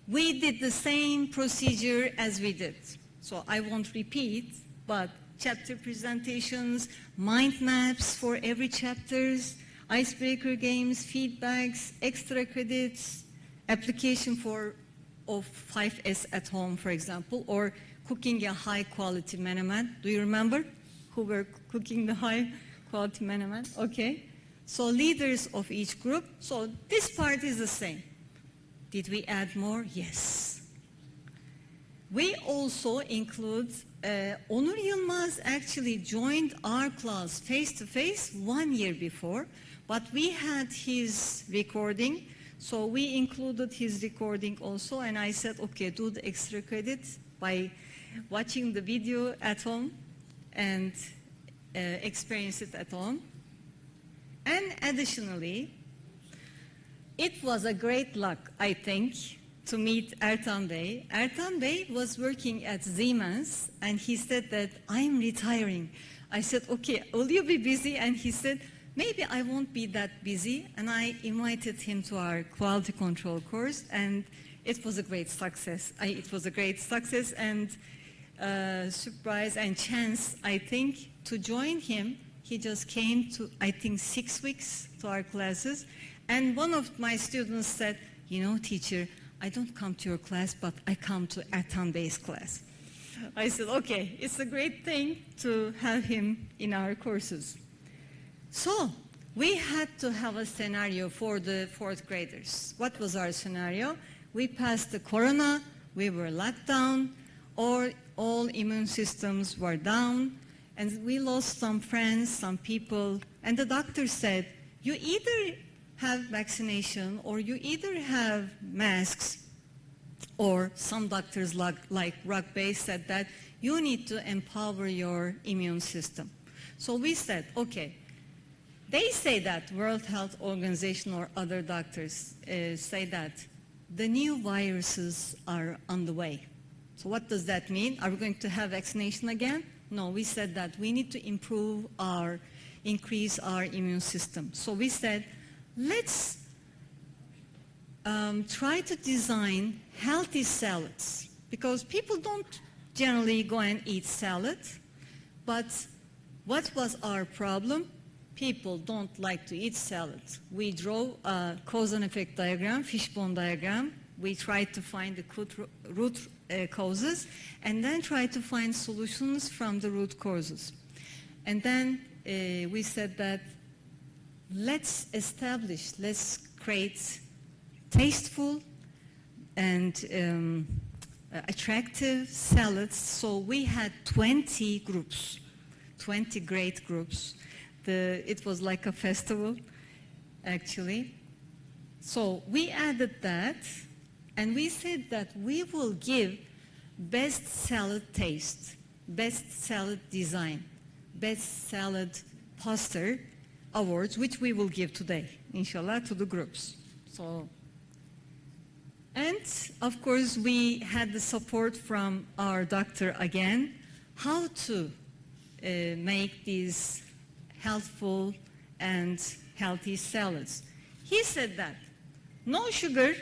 We did the same procedure as we did. So I won't repeat, but chapter presentations, mind maps for every chapters, icebreaker games, feedbacks, extra credits, application of 5S at home, for example, or cooking a high-quality menemen. Do you remember who were cooking the high-quality menemen? Okay. So leaders of each group. So this part is the same. Did we add more? Yes. We also include Onur Yılmaz actually joined our class face-to-face 1 year before, but we had his recording, so we included his recording also, and I said, okay, do the extra credit by watching the video at home and experience it at home. And additionally, it was a great luck, I think, to meet Ertan Bey. Ertan Bey was working at Siemens, and he said that, I'm retiring. I said, okay, will you be busy? And he said, maybe I won't be that busy. And I invited him to our quality control course, and it was a great success. It was a great success and surprise and chance, I think, to join him. He just came to, I think, 6 weeks to our classes. And one of my students said, teacher, I don't come to your class, but I come to Ertan Bey's class. I said, okay, it's a great thing to have him in our courses. So we had to have a scenario for the 4th graders. What was our scenario? We passed the corona, we were locked down, or all immune systems were down, and we lost some friends, some people, and the doctor said, you either have vaccination or you either have masks, or some doctors like Rockbay said that you need to empower your immune system. So we said, okay, They say that, World Health Organization or other doctors say that the new viruses are on the way. So what does that mean? Are we going to have vaccination again? No, we said that we need to increase our immune system. So we said, let's try to design healthy salads, because people don't generally go and eat salad. But what was our problem? People don't like to eat salad. We draw a cause and effect diagram, fishbone diagram. We tried to find the root causes, and then try to find solutions from the root causes. And then we said that let's create tasteful and attractive salads. So we had 20 groups, 20 great groups. It was like a festival, actually. So we added that, and we said that we will give best salad taste, best salad design, best salad poster awards, which we will give today, inshallah, to the groups. So, and of course, we had the support from our doctor again, how to make these healthful and healthy salads. He said that no sugar,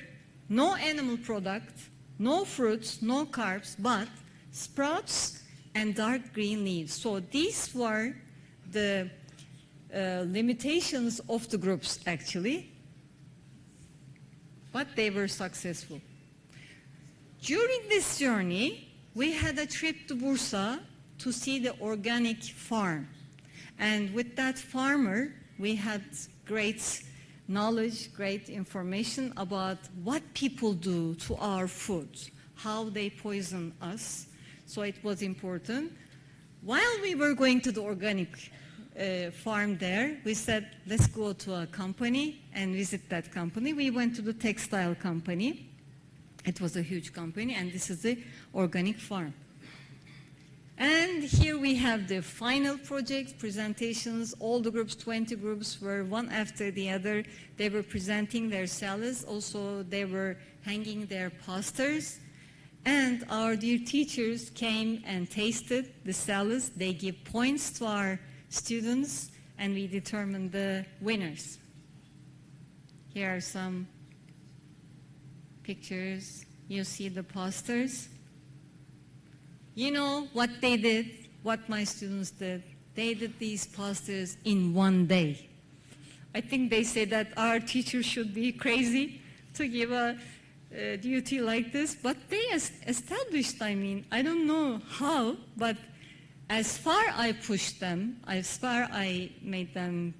no animal product, no fruits, no carbs, but sprouts and dark green leaves. So these were the limitations of the groups, actually, but they were successful. During this journey, we had a trip to Bursa to see the organic farm. And with that farmer, we had great knowledge, great information about what people do to our food, how they poison us. So it was important. While we were going to the organic farm there, we said, let's go to a company and visit that company. We went to the textile company. It was a huge company, and this is the organic farm. And here we have the final project presentations. All the groups, 20 groups, were one after the other. They were presenting their salads. Also, they were hanging their posters. And our dear teachers came and tasted the salads. They give points to our students, and we determined the winners. Here are some pictures. You see the posters. You know what they did, what my students did? They did these posters in one day. I think they say that our teachers should be crazy to give a duty like this, but they established, I don't know how, but as far I pushed them, as far I made them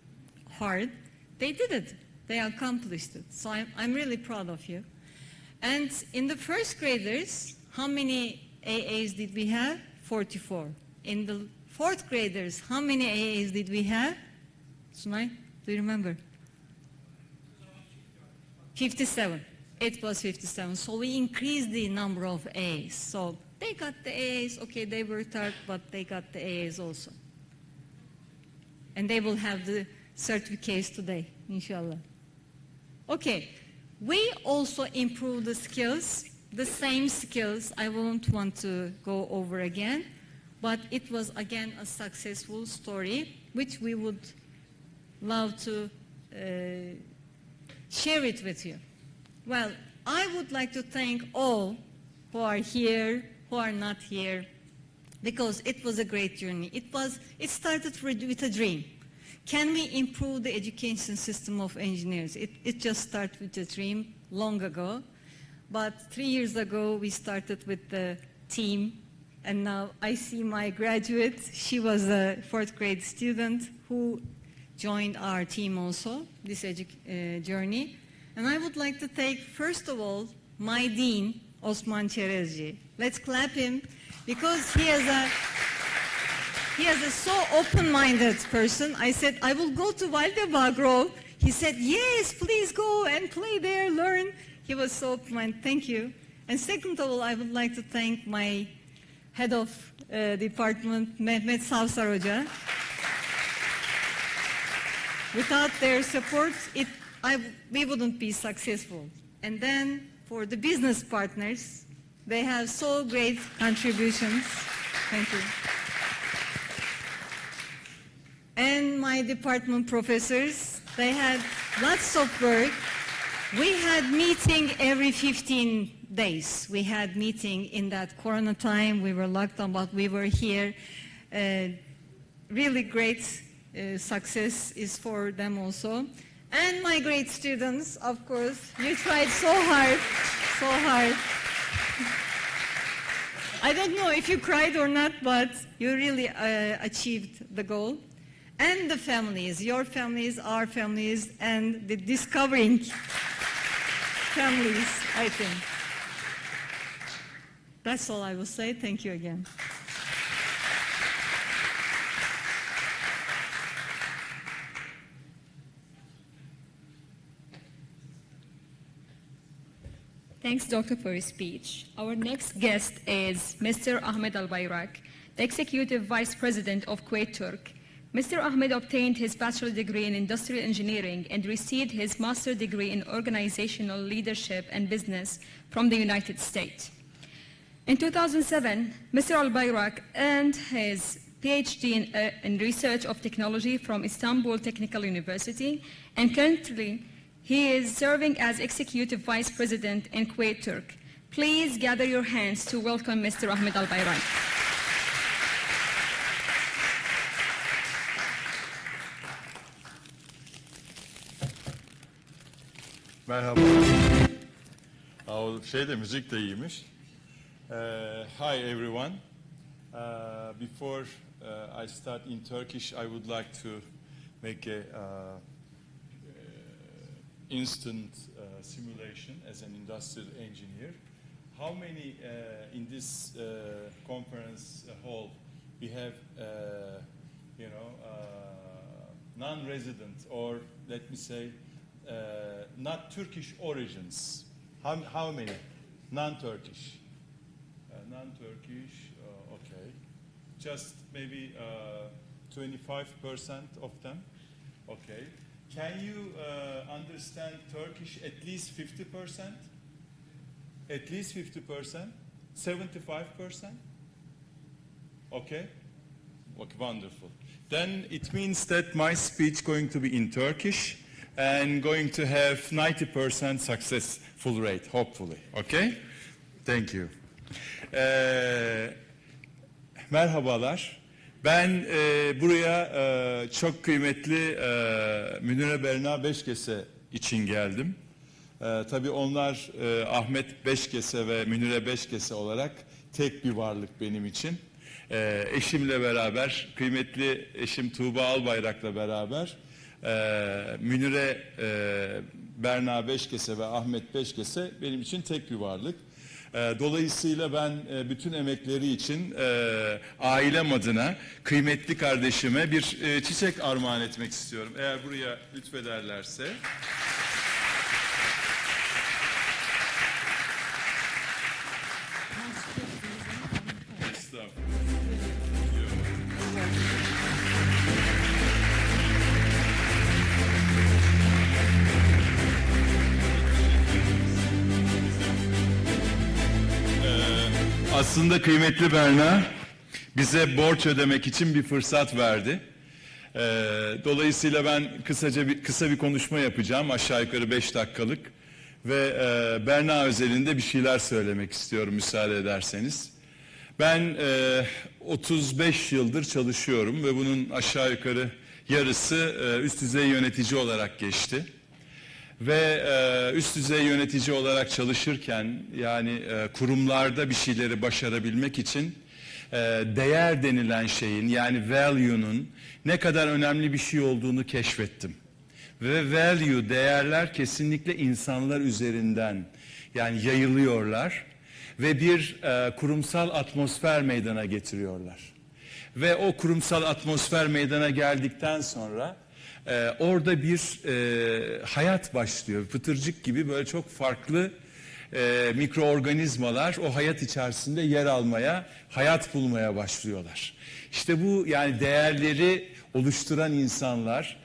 hard, they did it. They accomplished it. So I'm really proud of you. And in the first graders, how many AAs did we have? 44. In the fourth graders, how many AAs did we have? Sunay, do you remember? 57. It was 57. So we increased the number of A's. So they got the A's. Okay, they worked hard, but they got the A's also. And they will have the certificates today, inshallah. Okay, we also improved the skills. The same skills, I won't want to go over again, but it was again a successful story, which we would love to share it with you. Well, I would like to thank all who are here, who are not here, because it was a great journey. It started with a dream. Can we improve the education system of engineers? It just started with a dream long ago. But 3 years ago, we started with the team, and now I see my graduate. She was a fourth grade student who joined our team also, this journey. And I would like to thank, first of all, my dean, Osman Çerezci. Let's clap him, because he is a so open-minded person. I said, I will go to Valdebagro. He said, yes, please go and play there, learn. He was so open-minded. Thank you. And second of all, I would like to thank my head of department, Mehmet Savsar Hoca. Without their support, we wouldn't be successful. And then for the business partners, they have so great contributions. Thank you. And my department professors, they had lots of work. We had meeting every 15 days. We had meeting in that corona time. We were locked down, but we were here. Really great success is for them also. And my great students, of course, you tried so hard, so hard. I don't know if you cried or not, but you really achieved the goal. And the families, your families, our families, and the discovering families, I think. That's all I will say. Thank you again. Thanks, Doctor, for your speech. Our next guest is Mr. Ahmed Al-Bayrak, the Executive Vice President of Kuwait Turk. Mr. Ahmed obtained his bachelor degree in industrial engineering and received his master degree in organizational leadership and business from the United States. In 2007, Mr. Al-Bayrak earned his PhD in research of technology from Istanbul Technical University, and currently he is serving as Executive Vice President in Kuwait Turk. Please gather your hands to welcome Mr. Ahmed Al-Bayrak. Merhaba. Müzik de iyiymiş. Hi everyone. Before I start in Turkish, I would like to make a instant simulation as an industrial engineer. How many in this conference hall we have, non-resident, or let me say, not Turkish origins? How many? Non-Turkish. Non-Turkish, okay. Just maybe 25% of them. Okay. Can you understand Turkish at least 50%? At least 50%? 75%? Okay. Okay, wonderful. Then it means that my speech going to be in Turkish and going to have 90% successful rate, hopefully. Okay? Thank you. Merhabalar. Ben buraya çok kıymetli Münire Berna Beşkese için geldim. Tabii onlar Ahmet Beşkese ve Münire Beşkese olarak tek bir varlık benim için. Eşimle beraber, kıymetli eşim Tuğba Albayrak'la beraber Münire Berna Beşkese ve Ahmet Beşkese benim için tek bir varlık. Dolayısıyla ben bütün emekleri için ailem adına kıymetli kardeşime bir çiçek armağan etmek istiyorum. Eğer buraya lütfederlerse. Aslında kıymetli Berna bize borç ödemek için bir fırsat verdi. Dolayısıyla ben kısa bir konuşma yapacağım, aşağı yukarı 5 dakikalık ve Berna özelinde bir şeyler söylemek istiyorum müsaade ederseniz. Ben 35 yıldır çalışıyorum ve bunun aşağı yukarı yarısı üst düzey yönetici olarak geçti. Ve üst düzey yönetici olarak çalışırken, yani kurumlarda bir şeyleri başarabilmek için değer denilen şeyin, yani value'nun ne kadar önemli bir şey olduğunu keşfettim. Ve value, değerler kesinlikle insanlar üzerinden yani yayılıyorlar ve bir kurumsal atmosfer meydana getiriyorlar. Ve o kurumsal atmosfer meydana geldikten sonra orada bir hayat başlıyor. Pıtırcık gibi böyle çok farklı mikroorganizmalar o hayat içerisinde yer almaya, hayat bulmaya başlıyorlar. İşte bu, yani değerleri oluşturan insanlar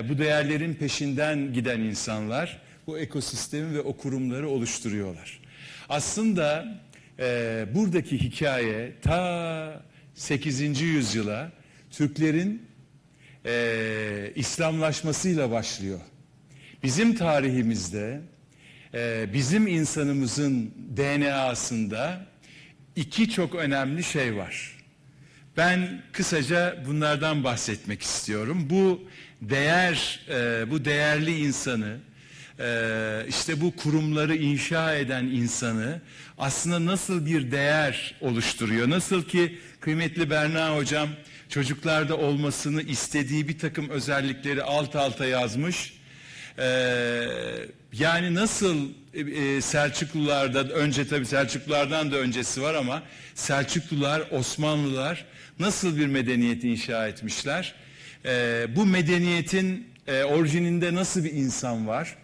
bu değerlerin peşinden giden insanlar bu ekosistemi ve o kurumları oluşturuyorlar. Aslında buradaki hikaye ta 8. yüzyıla Türklerin İslamlaşmasıyla başlıyor. Bizim tarihimizde bizim insanımızın DNA'sında iki çok önemli şey var. Ben kısaca bunlardan bahsetmek istiyorum. Bu değerli insanı, işte bu kurumları inşa eden insanı aslında nasıl bir değer oluşturuyor? Nasıl ki kıymetli Berna hocam çocuklarda olmasını istediği bir takım özellikleri alt alta yazmış. Yani nasıl Selçuklulardan önce, tabii Selçuklulardan da öncesi var ama Selçuklular, Osmanlılar nasıl bir medeniyet inşa etmişler? Bu medeniyetin orijininde nasıl bir insan var?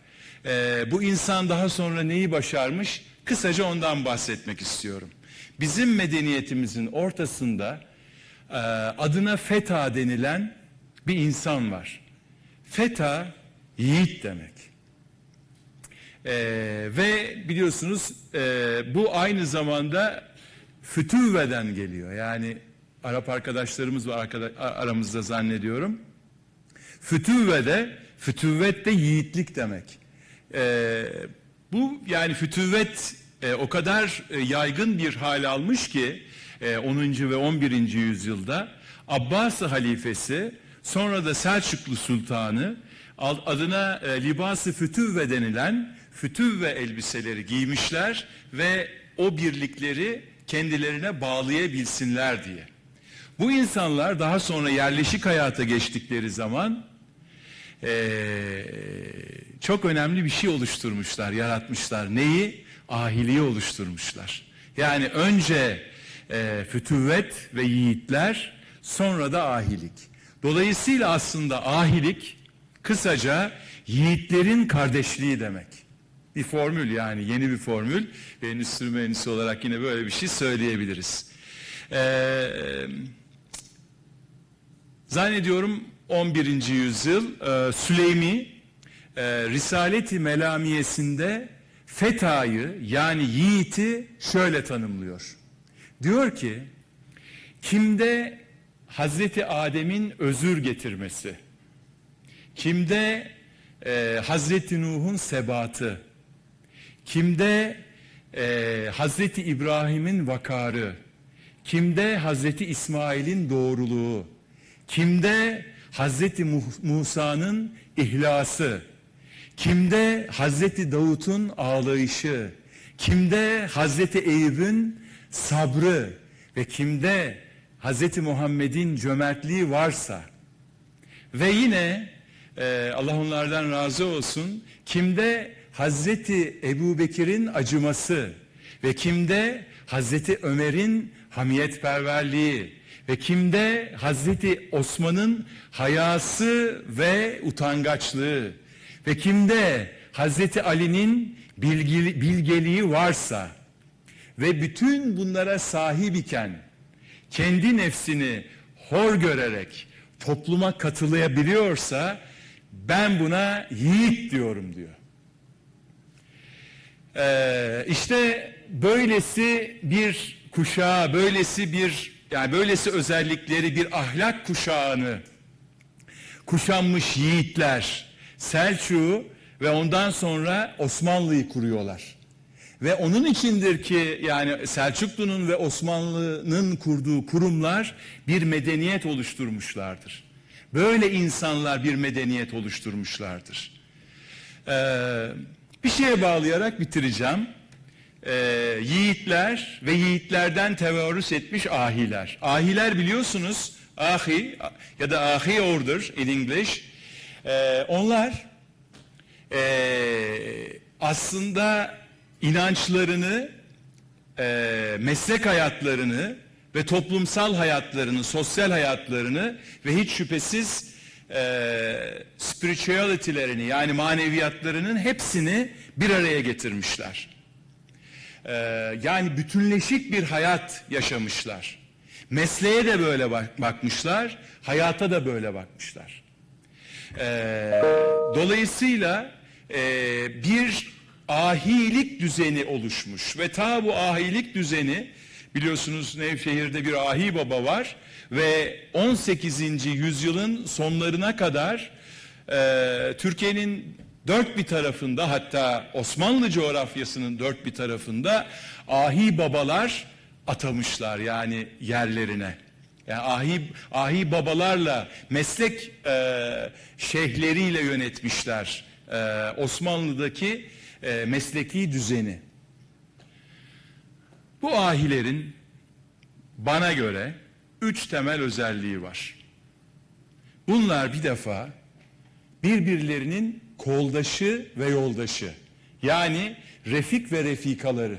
Bu insan daha sonra neyi başarmış? Kısaca ondan bahsetmek istiyorum. Bizim medeniyetimizin ortasında adına Feta denilen bir insan var. Feta, yiğit demek. Ve biliyorsunuz bu aynı zamanda fütüvveden geliyor. Yani Arap arkadaşlarımız var aramızda zannediyorum. Fütüvvet de yiğitlik demek. Bu yani fütüvvet o kadar yaygın bir hal almış ki 10. ve 11. yüzyılda Abbasi halifesi, sonra da Selçuklu sultanı adına libas-ı fütüvve denilen fütüvve elbiseleri giymişler ve o birlikleri kendilerine bağlayabilsinler diye. Bu insanlar daha sonra yerleşik hayata geçtikleri zaman çok önemli bir şey oluşturmuşlar, yaratmışlar. Neyi? Ahiliği oluşturmuşlar. Yani önce fütüvvet ve yiğitler, sonra da ahilik. Dolayısıyla aslında ahilik kısaca yiğitlerin kardeşliği demek. Bir formül, yani yeni bir formül. Ve endüstri mühendisi olarak yine böyle bir şey söyleyebiliriz. Zannediyorum 11. yüzyıl Süleymi Risalet-i Melamiyesinde Feta'yı, yani yiğiti şöyle tanımlıyor. Diyor ki, kimde Hazreti Adem'in özür getirmesi, kimde Hazreti Nuh'un sebatı, kimde Hazreti İbrahim'in vakarı, kimde Hazreti İsmail'in doğruluğu, kimde Hazreti Musa'nın ihlası, kimde Hazreti Davut'un ağlayışı, kimde Hazreti Eyüp'ün sabrı ve kimde Hazreti Muhammed'in cömertliği varsa ve yine Allah onlardan razı olsun, kimde Hazreti Ebubekir'in acıması ve kimde Hazreti Ömer'in hamiyetperverliği ve kimde Hazreti Osman'ın hayası ve utangaçlığı ve kimde Hazreti Ali'nin bilgeliği varsa ve bütün bunlara sahip iken kendi nefsini hor görerek topluma katılabiliyorsa ben buna yiğit diyorum diyor. İşte böylesi bir kuşağı, böylesi özellikleri, bir ahlak kuşağını kuşanmış yiğitler Selçuk'u ve ondan sonra Osmanlı'yı kuruyorlar. Ve onun içindir ki yani Selçuklu'nun ve Osmanlı'nın kurduğu kurumlar bir medeniyet oluşturmuşlardır. Böyle insanlar bir medeniyet oluşturmuşlardır. Bir şeye bağlayarak bitireceğim. Yiğitler ve yiğitlerden tevarüs etmiş ahiler. Ahiler biliyorsunuz, ahi ya da ahi order in English. Onlar aslında inançlarını, meslek hayatlarını ve toplumsal hayatlarını, sosyal hayatlarını ve hiç şüphesiz spirituality'lerini, yani maneviyatlarının hepsini bir araya getirmişler. Yani bütünleşik bir hayat yaşamışlar. Mesleğe de böyle bakmışlar, hayata da böyle bakmışlar. Dolayısıyla bir ahilik düzeni oluşmuş ve ta bu ahilik düzeni, biliyorsunuz Nevşehir'de bir ahi baba var ve 18. yüzyılın sonlarına kadar Türkiye'nin dört bir tarafında, hatta Osmanlı coğrafyasının dört bir tarafında ahi babalar atamışlar yani yerlerine. Yani ahi babalarla, meslek şeyhleriyle yönetmişler Osmanlı'daki mesleki düzeni. Bu ahilerin bana göre 3 temel özelliği var. Bunlar bir defa birbirlerinin koldaşı ve yoldaşı. Yani refik ve refikaları.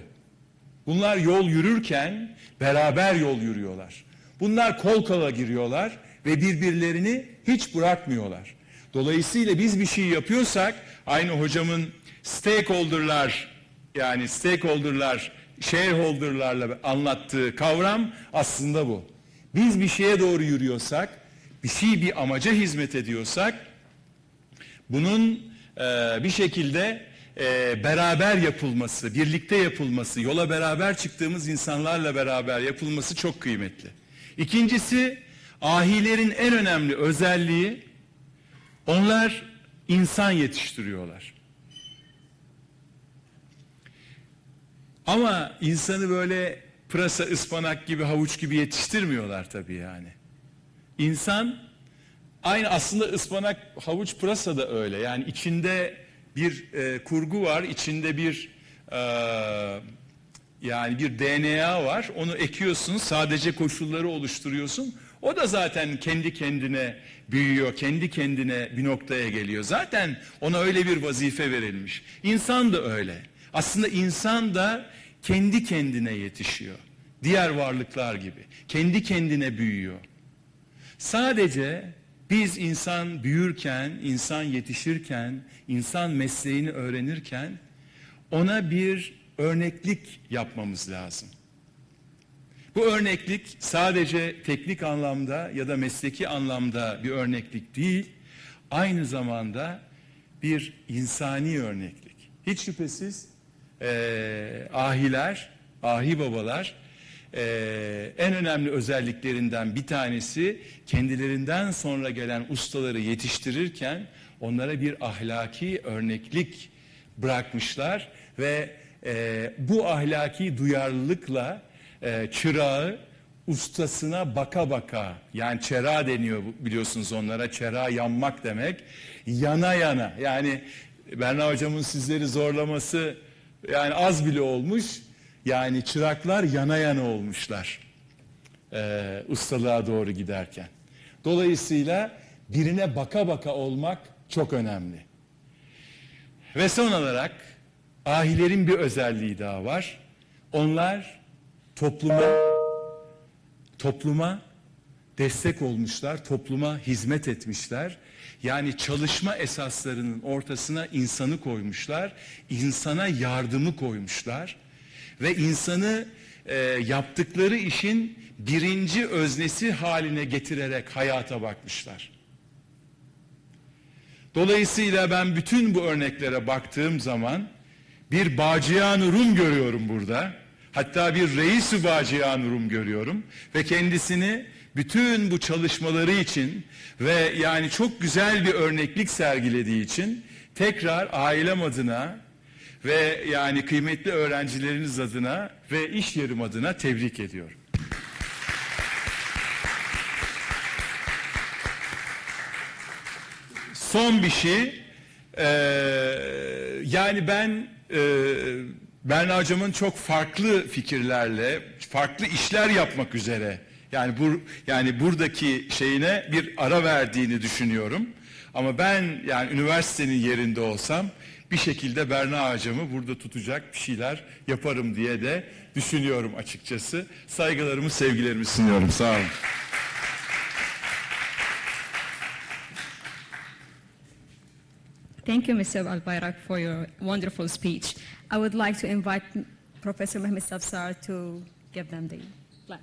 Bunlar yol yürürken beraber yol yürüyorlar. Bunlar kol kola giriyorlar ve birbirlerini hiç bırakmıyorlar. Dolayısıyla biz bir şey yapıyorsak, aynı hocamın stakeholder'lar, yani stakeholder'lar, shareholder'larla anlattığı kavram aslında bu. Biz bir şeye doğru yürüyorsak, bir amaca hizmet ediyorsak, bunun bir şekilde beraber yapılması, birlikte yapılması, yola beraber çıktığımız insanlarla beraber yapılması çok kıymetli. İkincisi, ahilerin en önemli özelliği, onlar insan yetiştiriyorlar. Ama insanı böyle pırasa, ıspanak gibi, havuç gibi yetiştirmiyorlar tabii yani. İnsan, aynı aslında ıspanak, havuç, pırasa da öyle. Yani içinde bir kurgu var, içinde bir yani bir DNA var. Onu ekiyorsun, sadece koşulları oluşturuyorsun. O da zaten kendi kendine büyüyor, kendi kendine bir noktaya geliyor. Zaten ona öyle bir vazife verilmiş. İnsan da öyle. Aslında insan da kendi kendine yetişiyor. Diğer varlıklar gibi. Kendi kendine büyüyor. Sadece biz insan büyürken, insan yetişirken, insan mesleğini öğrenirken ona bir örneklik yapmamız lazım. Bu örneklik sadece teknik anlamda ya da mesleki anlamda bir örneklik değil, aynı zamanda bir insani örneklik. Hiç şüphesiz ahiler, ahi babalar en önemli özelliklerinden bir tanesi, kendilerinden sonra gelen ustaları yetiştirirken onlara bir ahlaki örneklik bırakmışlar ve bu ahlaki duyarlılıkla çırağı ustasına baka baka, yani çera deniyor biliyorsunuz onlara, çera yanmak demek, yana yana, yani Berna hocamın sizleri zorlaması yani az bile olmuş, yani çıraklar yana yana olmuşlar ustalığa doğru giderken. Dolayısıyla birine baka baka olmak çok önemli. Ve son olarak ahilerin bir özelliği daha var. Onlar topluma destek olmuşlar, topluma hizmet etmişler. Yani çalışma esaslarının ortasına insanı koymuşlar, insana yardımı koymuşlar ve insanı yaptıkları işin birinci öznesi haline getirerek hayata bakmışlar. Dolayısıyla ben bütün bu örneklere baktığım zaman bir Bacıyan-ı Rum görüyorum burada. Hatta bir Reis-i Bacıyan-ı Rum görüyorum ve kendisini bütün bu çalışmaları için ve yani çok güzel bir örneklik sergilediği için tekrar ailem adına ve yani kıymetli öğrencileriniz adına ve iş yerim adına tebrik ediyorum. Son bir şey, yani ben Berna hocamın çok farklı fikirlerle, farklı işler yapmak üzere, yani buradaki şeyine bir ara verdiğini düşünüyorum. Ama ben yani üniversitenin yerinde olsam bir şekilde Berna hocamı burada tutacak bir şeyler yaparım diye de düşünüyorum açıkçası. Saygılarımı, sevgilerimi sunuyorum. Sağ olun. Thank you, Mr. Albayrak, for your wonderful speech. I would like to invite Professor Mehmet Safsar to give them the plaque.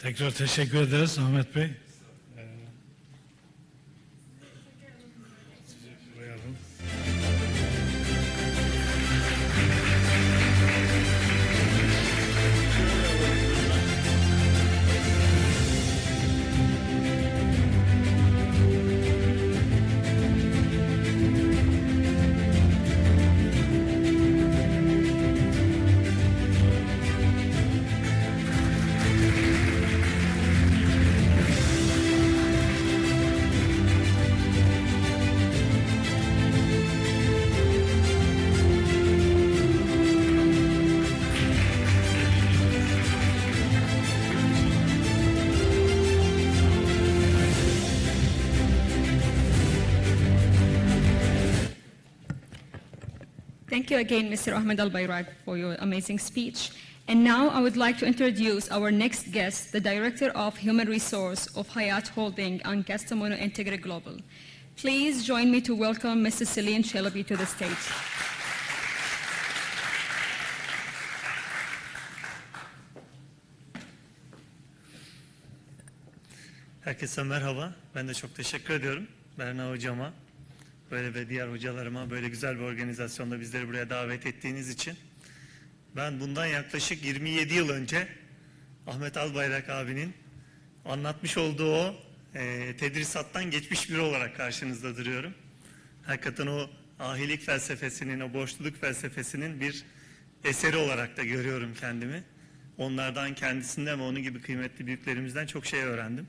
Tekrar teşekkür ederiz Ahmet Bey. Thank you again, Mr. Ahmed Al-Bayrag, for your amazing speech. And now I would like to introduce our next guest, the Director of Human Resource of Hayat Holding and Castamonu Integre Global. Please join me to welcome Mrs. Celine Chalabi to the stage. Herkese merhaba. Ben de çok teşekkür ediyorum Berna Hocama, böyle ve diğer hocalarıma böyle güzel bir organizasyonda bizleri buraya davet ettiğiniz için. Ben bundan yaklaşık 27 yıl önce Ahmet Albayrak abinin anlatmış olduğu o tedrisattan geçmiş biri olarak karşınızda duruyorum. Hakikaten o ahilik felsefesinin, o borçluluk felsefesinin bir eseri olarak da görüyorum kendimi. Onlardan, kendisinden ve onun gibi kıymetli büyüklerimizden çok şey öğrendim.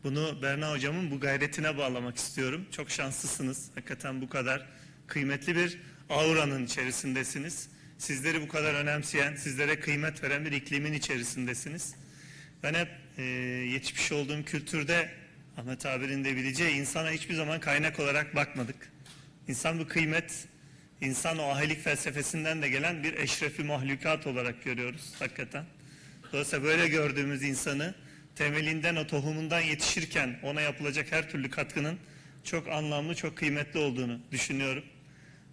Bunu Berna hocamın bu gayretine bağlamak istiyorum. Çok şanslısınız. Hakikaten bu kadar kıymetli bir auranın içerisindesiniz. Sizleri bu kadar önemseyen, sizlere kıymet veren bir iklimin içerisindesiniz. Ben hep yetişmiş olduğum kültürde Ahmet abinin de bileceği insana hiçbir zaman kaynak olarak bakmadık. İnsan bu kıymet, insan o ahilik felsefesinden de gelen bir eşrefi mahlukat olarak görüyoruz hakikaten. Dolayısıyla böyle gördüğümüz insanı temelinden, o tohumundan yetişirken ona yapılacak her türlü katkının çok anlamlı, çok kıymetli olduğunu düşünüyorum.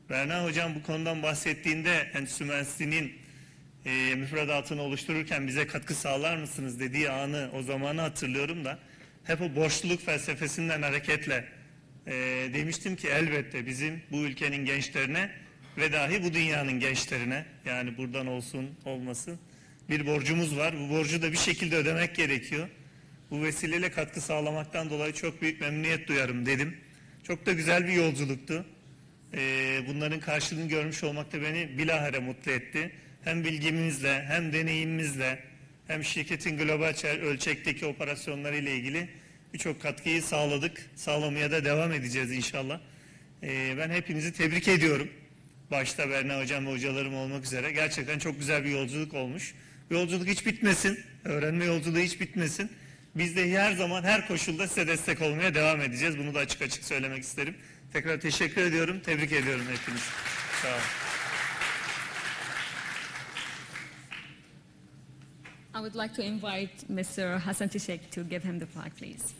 Berna hocam bu konudan bahsettiğinde Endüstri Mühendisliği'nin müfredatını oluştururken bize katkı sağlar mısınız dediği anı, o zamanı hatırlıyorum da hep o borçluluk felsefesinden hareketle demiştim ki elbette bizim bu ülkenin gençlerine ve dahi bu dünyanın gençlerine, yani buradan olsun olmasın, bir borcumuz var. Bu borcu da bir şekilde ödemek gerekiyor. Bu vesileyle katkı sağlamaktan dolayı çok büyük memnuniyet duyarım dedim. Çok da güzel bir yolculuktu. Bunların karşılığını görmüş olmak da beni bilahare mutlu etti. Hem bilgimizle, hem deneyimimizle, hem şirketin global ölçekteki operasyonları ile ilgili birçok katkıyı sağladık. Sağlamaya da devam edeceğiz inşallah. Ben hepinizi tebrik ediyorum. Başta Berna hocam ve hocalarım olmak üzere. Gerçekten çok güzel bir yolculuk olmuş. Yolculuk hiç bitmesin. Öğrenme yolculuğu hiç bitmesin. Biz de her zaman, her koşulda size destek olmaya devam edeceğiz. Bunu da açık açık söylemek isterim. Tekrar teşekkür ediyorum. Tebrik ediyorum hepinizi. Sağ olun. I would like to invite Mr. Hassan Tishek to give him the flag, please.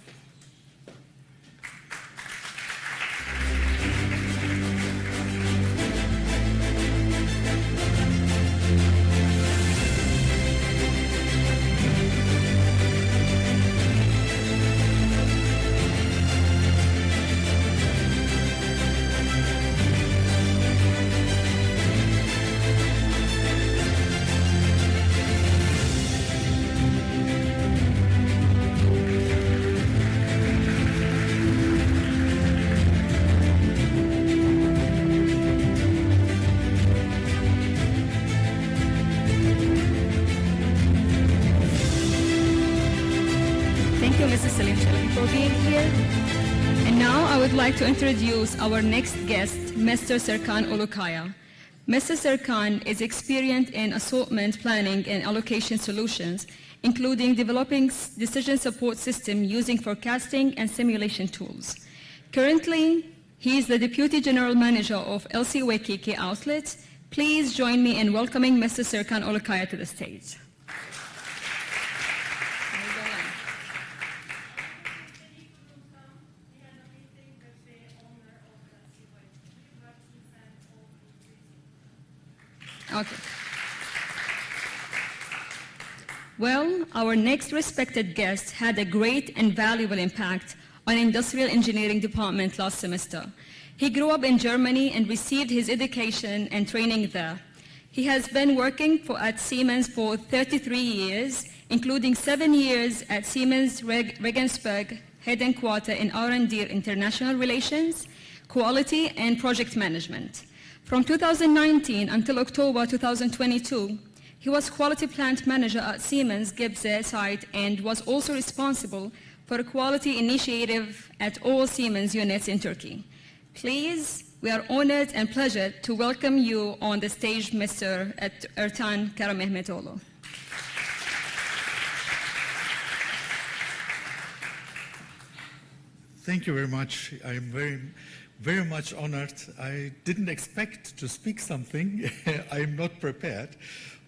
To introduce our next guest, Mr. Serkan Olukaya. Mr. Serkan is experienced in assortment planning and allocation solutions, including developing decision support system using forecasting and simulation tools. Currently, he is the Deputy General Manager of LC Waikiki Outlet. Please join me in welcoming Mr. Serkan Olukaya to the stage. Okay. Well, our next respected guest had a great and valuable impact on Industrial Engineering Department last semester. He grew up in Germany and received his education and training there. He has been working at Siemens for 33 years, including 7 years at Siemens Regensburg headquarters in R&D International Relations, Quality and Project Management. From 2019 until October 2022, he was Quality Plant Manager at Siemens Gebze site and was also responsible for a quality initiative at all Siemens units in Turkey. Please, we are honored and pleasured to welcome you on the stage, Mr. Ertan Karamehmetoğlu. Thank you very much. I am very much honored. I didn't expect to speak something. I am not prepared.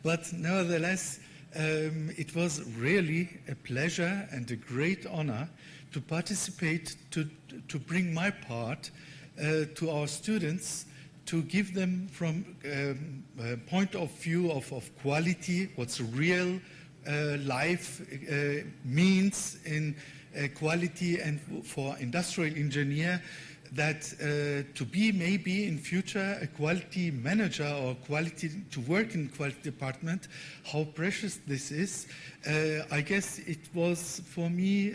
But nevertheless, it was really a pleasure and a great honor to participate, to bring my part to our students, to give them from a point of view of quality, what's real life means in quality, and for industrial engineer, that to be maybe in future a quality manager or to work in quality department, how precious this is. I guess it was for me,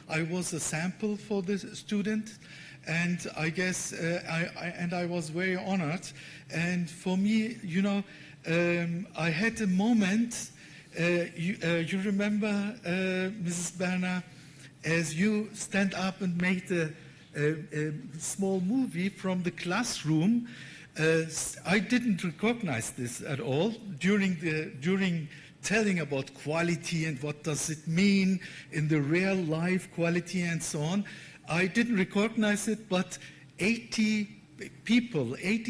I was a sample for the student, and I guess I was very honored. And for me, you know, I had a moment. You remember, Mrs. Berna, as you stand up and make a small movie from the classroom. I didn't recognize this at all during telling about quality and what does it mean in the real life, quality and so on. I didn't recognize it, but 80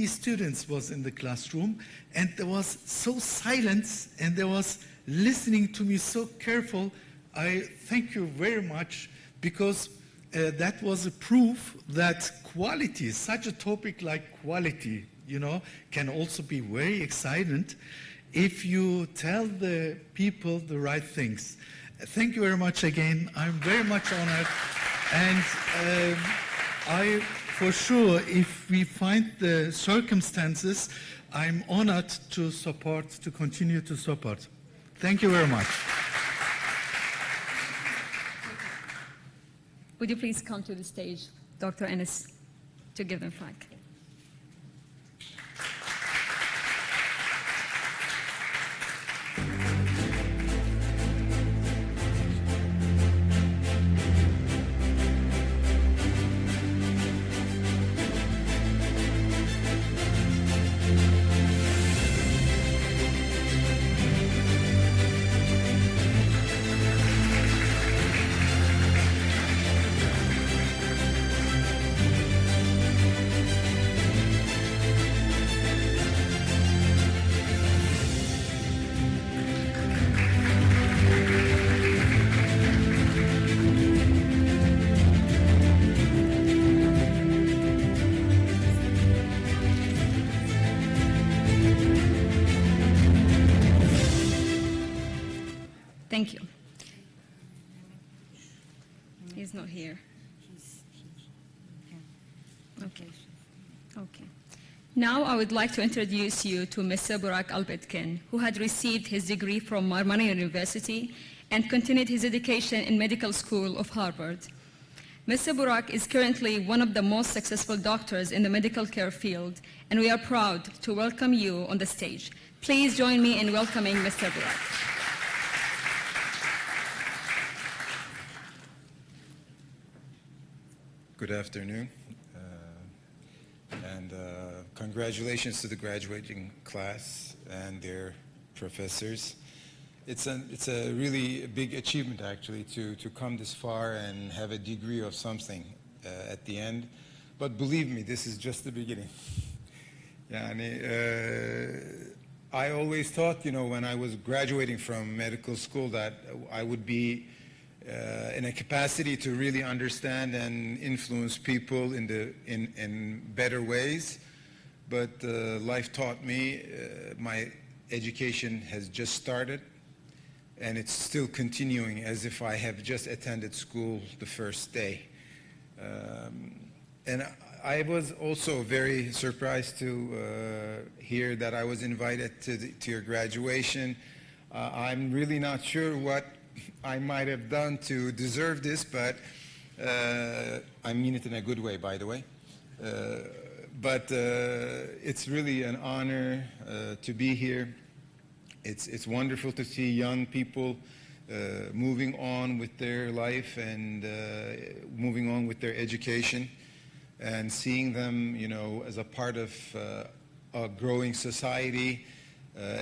students was in the classroom, and there was so silence, and there was listening to me so careful. I thank you very much, because that was a proof that quality, such a topic like quality, you know, can also be very exciting if you tell the people the right things. Thank you very much again. I'm very much honored. And I, for sure, if we find the circumstances, I'm honored to continue to support. Thank you very much. Would you please come to the stage, Dr. Enes, to give them flag? Thank you. He's not here. Okay. Okay. Now I would like to introduce you to Mr. Burak Alpetkin, who had received his degree from Marmara University and continued his education in Medical School of Harvard. Mr. Burak is currently one of the most successful doctors in the medical care field, and we are proud to welcome you on the stage. Please join me in welcoming Mr. Burak. Good afternoon, and congratulations to the graduating class and their professors. It's a really big achievement, actually, to come this far and have a degree of something at the end. But believe me, this is just the beginning. I always thought, you know, when I was graduating from medical school, that I would be in a capacity to really understand and influence people in better ways. But life taught me, my education has just started. and it's still continuing as if I have just attended school the first day. And I was also very surprised to hear that I was invited to your graduation. I'm really not sure what I might have done to deserve this, but I mean it in a good way, by the way. But it's really an honor to be here. It's wonderful to see young people moving on with their life and moving on with their education, and seeing them, you know, as a part of a growing society.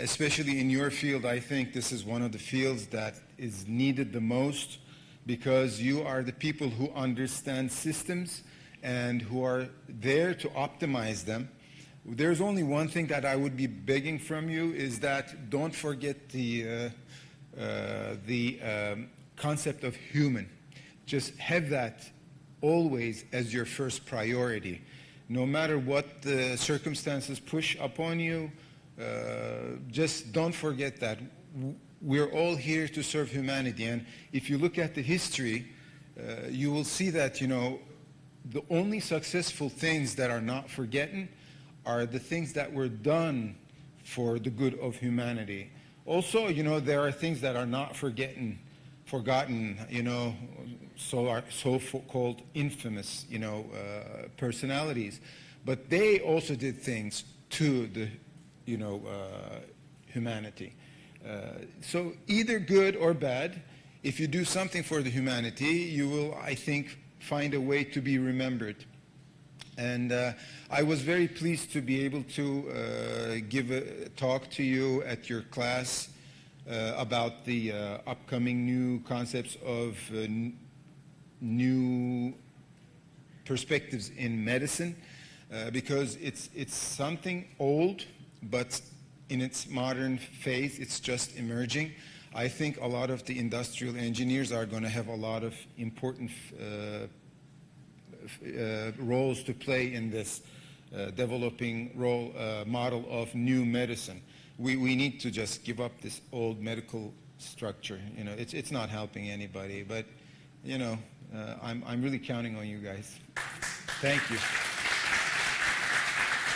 Especially in your field, I think this is one of the fields that is needed the most, because you are the people who understand systems and who are there to optimize them. There's only one thing that I would be begging from you, is that don't forget the concept of human. Just have that always as your first priority. No matter what the circumstances push upon you, just don't forget that. We're all here to serve humanity. And if you look at the history, you will see that, you know, the only successful things that are not forgotten are the things that were done for the good of humanity. Also, you know, there are things that are not forgotten, you know, so-called infamous, you know, personalities. But they also did things to the, you know, humanity. So either good or bad, if you do something for the humanity, you will, I think, find a way to be remembered. And I was very pleased to be able to give a talk to you at your class about the upcoming new concepts of new perspectives in medicine, because it's something old, but in its modern phase, it's just emerging. I think a lot of the industrial engineers are going to have a lot of important roles to play in this developing model of new medicine. We need to just give up this old medical structure. You know, it's not helping anybody. But you know, I'm really counting on you guys. Thank you,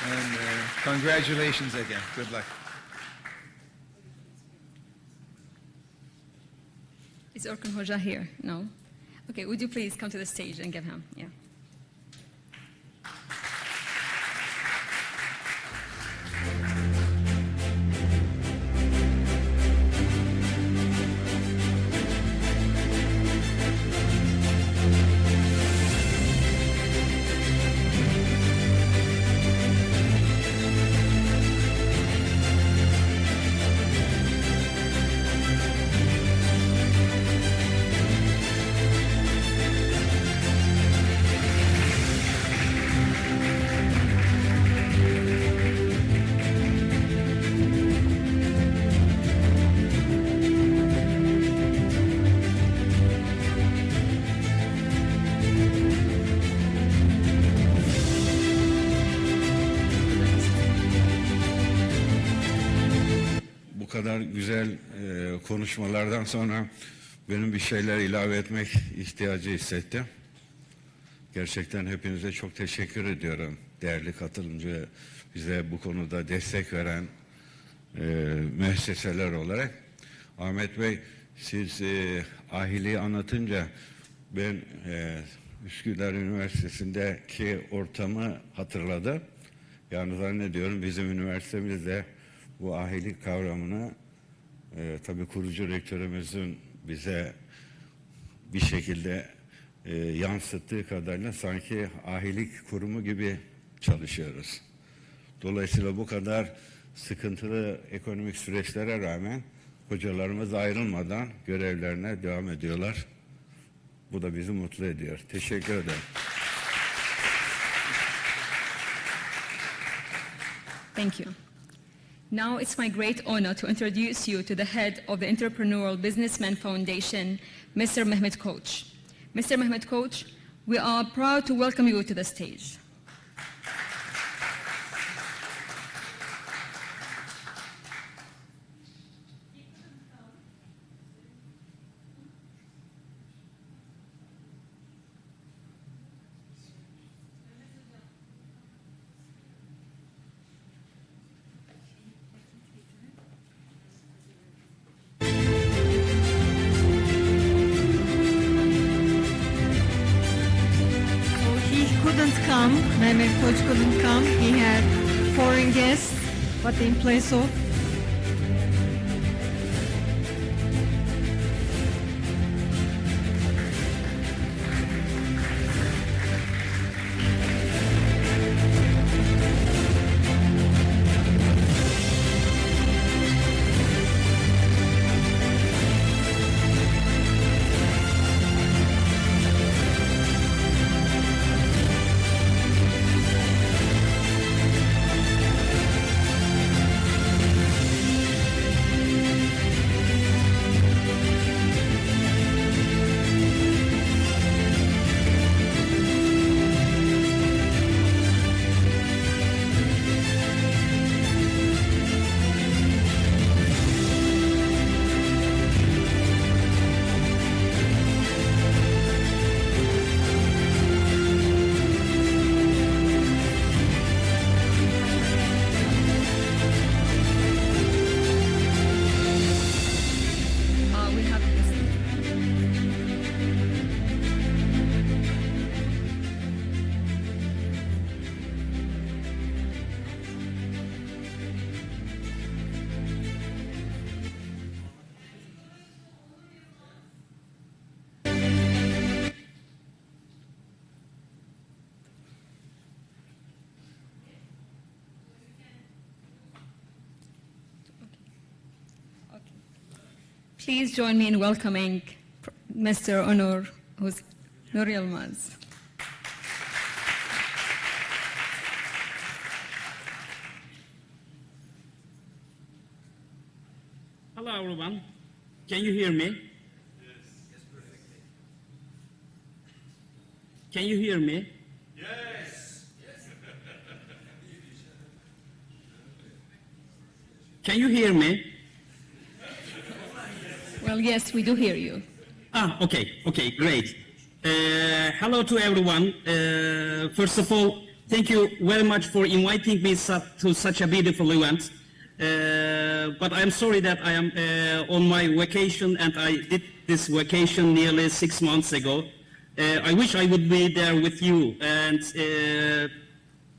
and congratulations again. Good luck. Is Orkun Hoca here? No? Okay, would you please come to the stage and give him? Yeah. kadar güzel konuşmalardan sonra benim bir şeyler ilave etmek ihtiyacı hissettim. Gerçekten hepinize çok teşekkür ediyorum. Değerli katılımcı, bize bu konuda destek veren müesseseler olarak. Ahmet Bey, siz ahiliği anlatınca ben Üsküdar Üniversitesi'ndeki ortamı hatırladım. Yani zannediyorum bizim üniversitemizde bu ahilik kavramını tabii kurucu rektörümüzün bize bir şekilde yansıttığı kadarıyla sanki ahilik kurumu gibi çalışıyoruz. Dolayısıyla bu kadar sıkıntılı ekonomik süreçlere rağmen hocalarımız ayrılmadan görevlerine devam ediyorlar. Bu da bizi mutlu ediyor. Teşekkür ederim. Thank you. Now it's my great honor to introduce you to the head of the Entrepreneurial Businessman Foundation, Mr. Mehmet Koç. Mr. Mehmet Koç, we are proud to welcome you to the stage. come, Mehmet Koç couldn't come. He had foreign guests, but in place of we have this. Please join me in welcoming Mr. Onur Nur Yılmaz. Hello everyone, can you hear me? Yes, perfectly. Can you hear me? Yes. Can you hear me? Well, yes, we do hear you. Okay, great. Hello to everyone. First of all, thank you very much for inviting me to such a beautiful event. But I'm sorry that I am on my vacation, and I did this vacation nearly 6 months ago. I wish I would be there with you and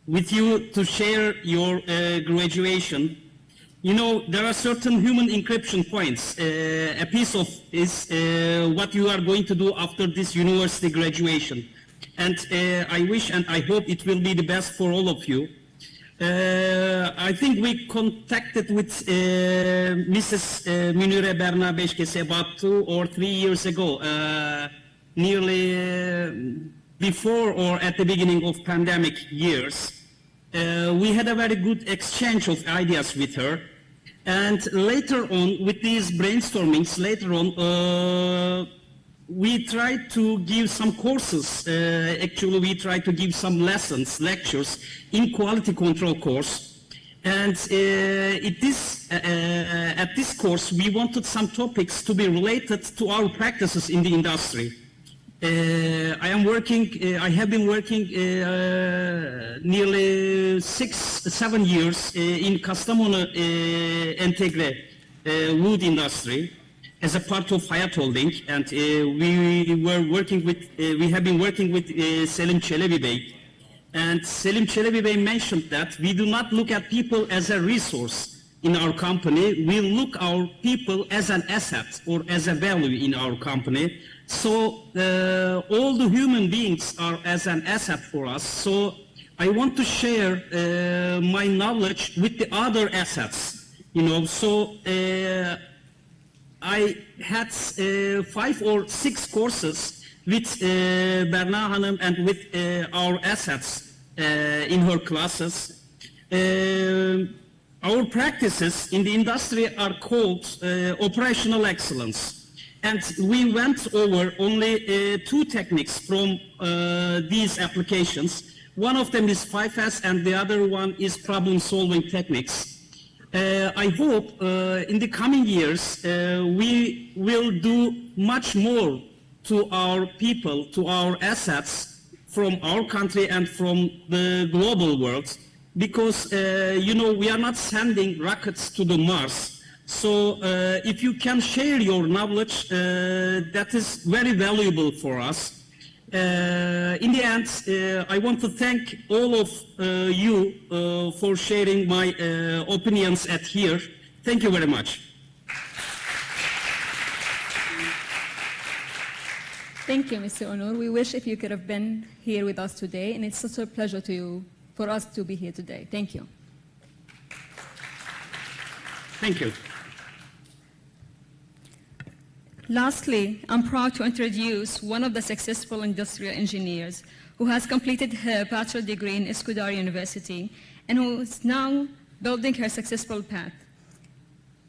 with you to share your graduation. You know, there are certain human encryption points. A piece of is what you are going to do after this university graduation. And I wish and I hope it will be the best for all of you. I think we contacted with Mrs. Münire Berna Beşkese about 2 or 3 years ago, nearly before or at the beginning of pandemic years. We had a very good exchange of ideas with her. And later on, with these brainstormings, we tried to give some courses. Actually, we tried to give some lessons, lectures in quality control course. And at this course, we wanted some topics to be related to our practices in the industry. I have been working nearly 6-7 years in Kastamonu Entegre wood industry as a part of Hayat Holding, and we have been working with Selim Çelebi Bey. And Selim Çelebi Bey mentioned that we do not look at people as a resource in our company. We look our people as an asset or as a value in our company. So all the human beings are as an asset for us. So I want to share my knowledge with the other assets. You know, so I had 5 or 6 courses with Berna Hanım and with our assets in her classes. Our practices in the industry are called operational excellence. And we went over only 2 techniques from these applications. One of them is 5S and the other one is problem-solving techniques. I hope in the coming years we will do much more to our people, to our assets from our country and from the global world, because you know, we are not sending rockets to the Mars. So if you can share your knowledge, that is very valuable for us. In the end, I want to thank all of you for sharing my opinions at here. Thank you very much. Thank you, Mr. Onur. We wish if you could have been here with us today, and it's such a pleasure for us to be here today. Thank you. Thank you. Lastly, I'm proud to introduce one of the successful industrial engineers who has completed her bachelor degree in Üsküdar University and who is now building her successful path.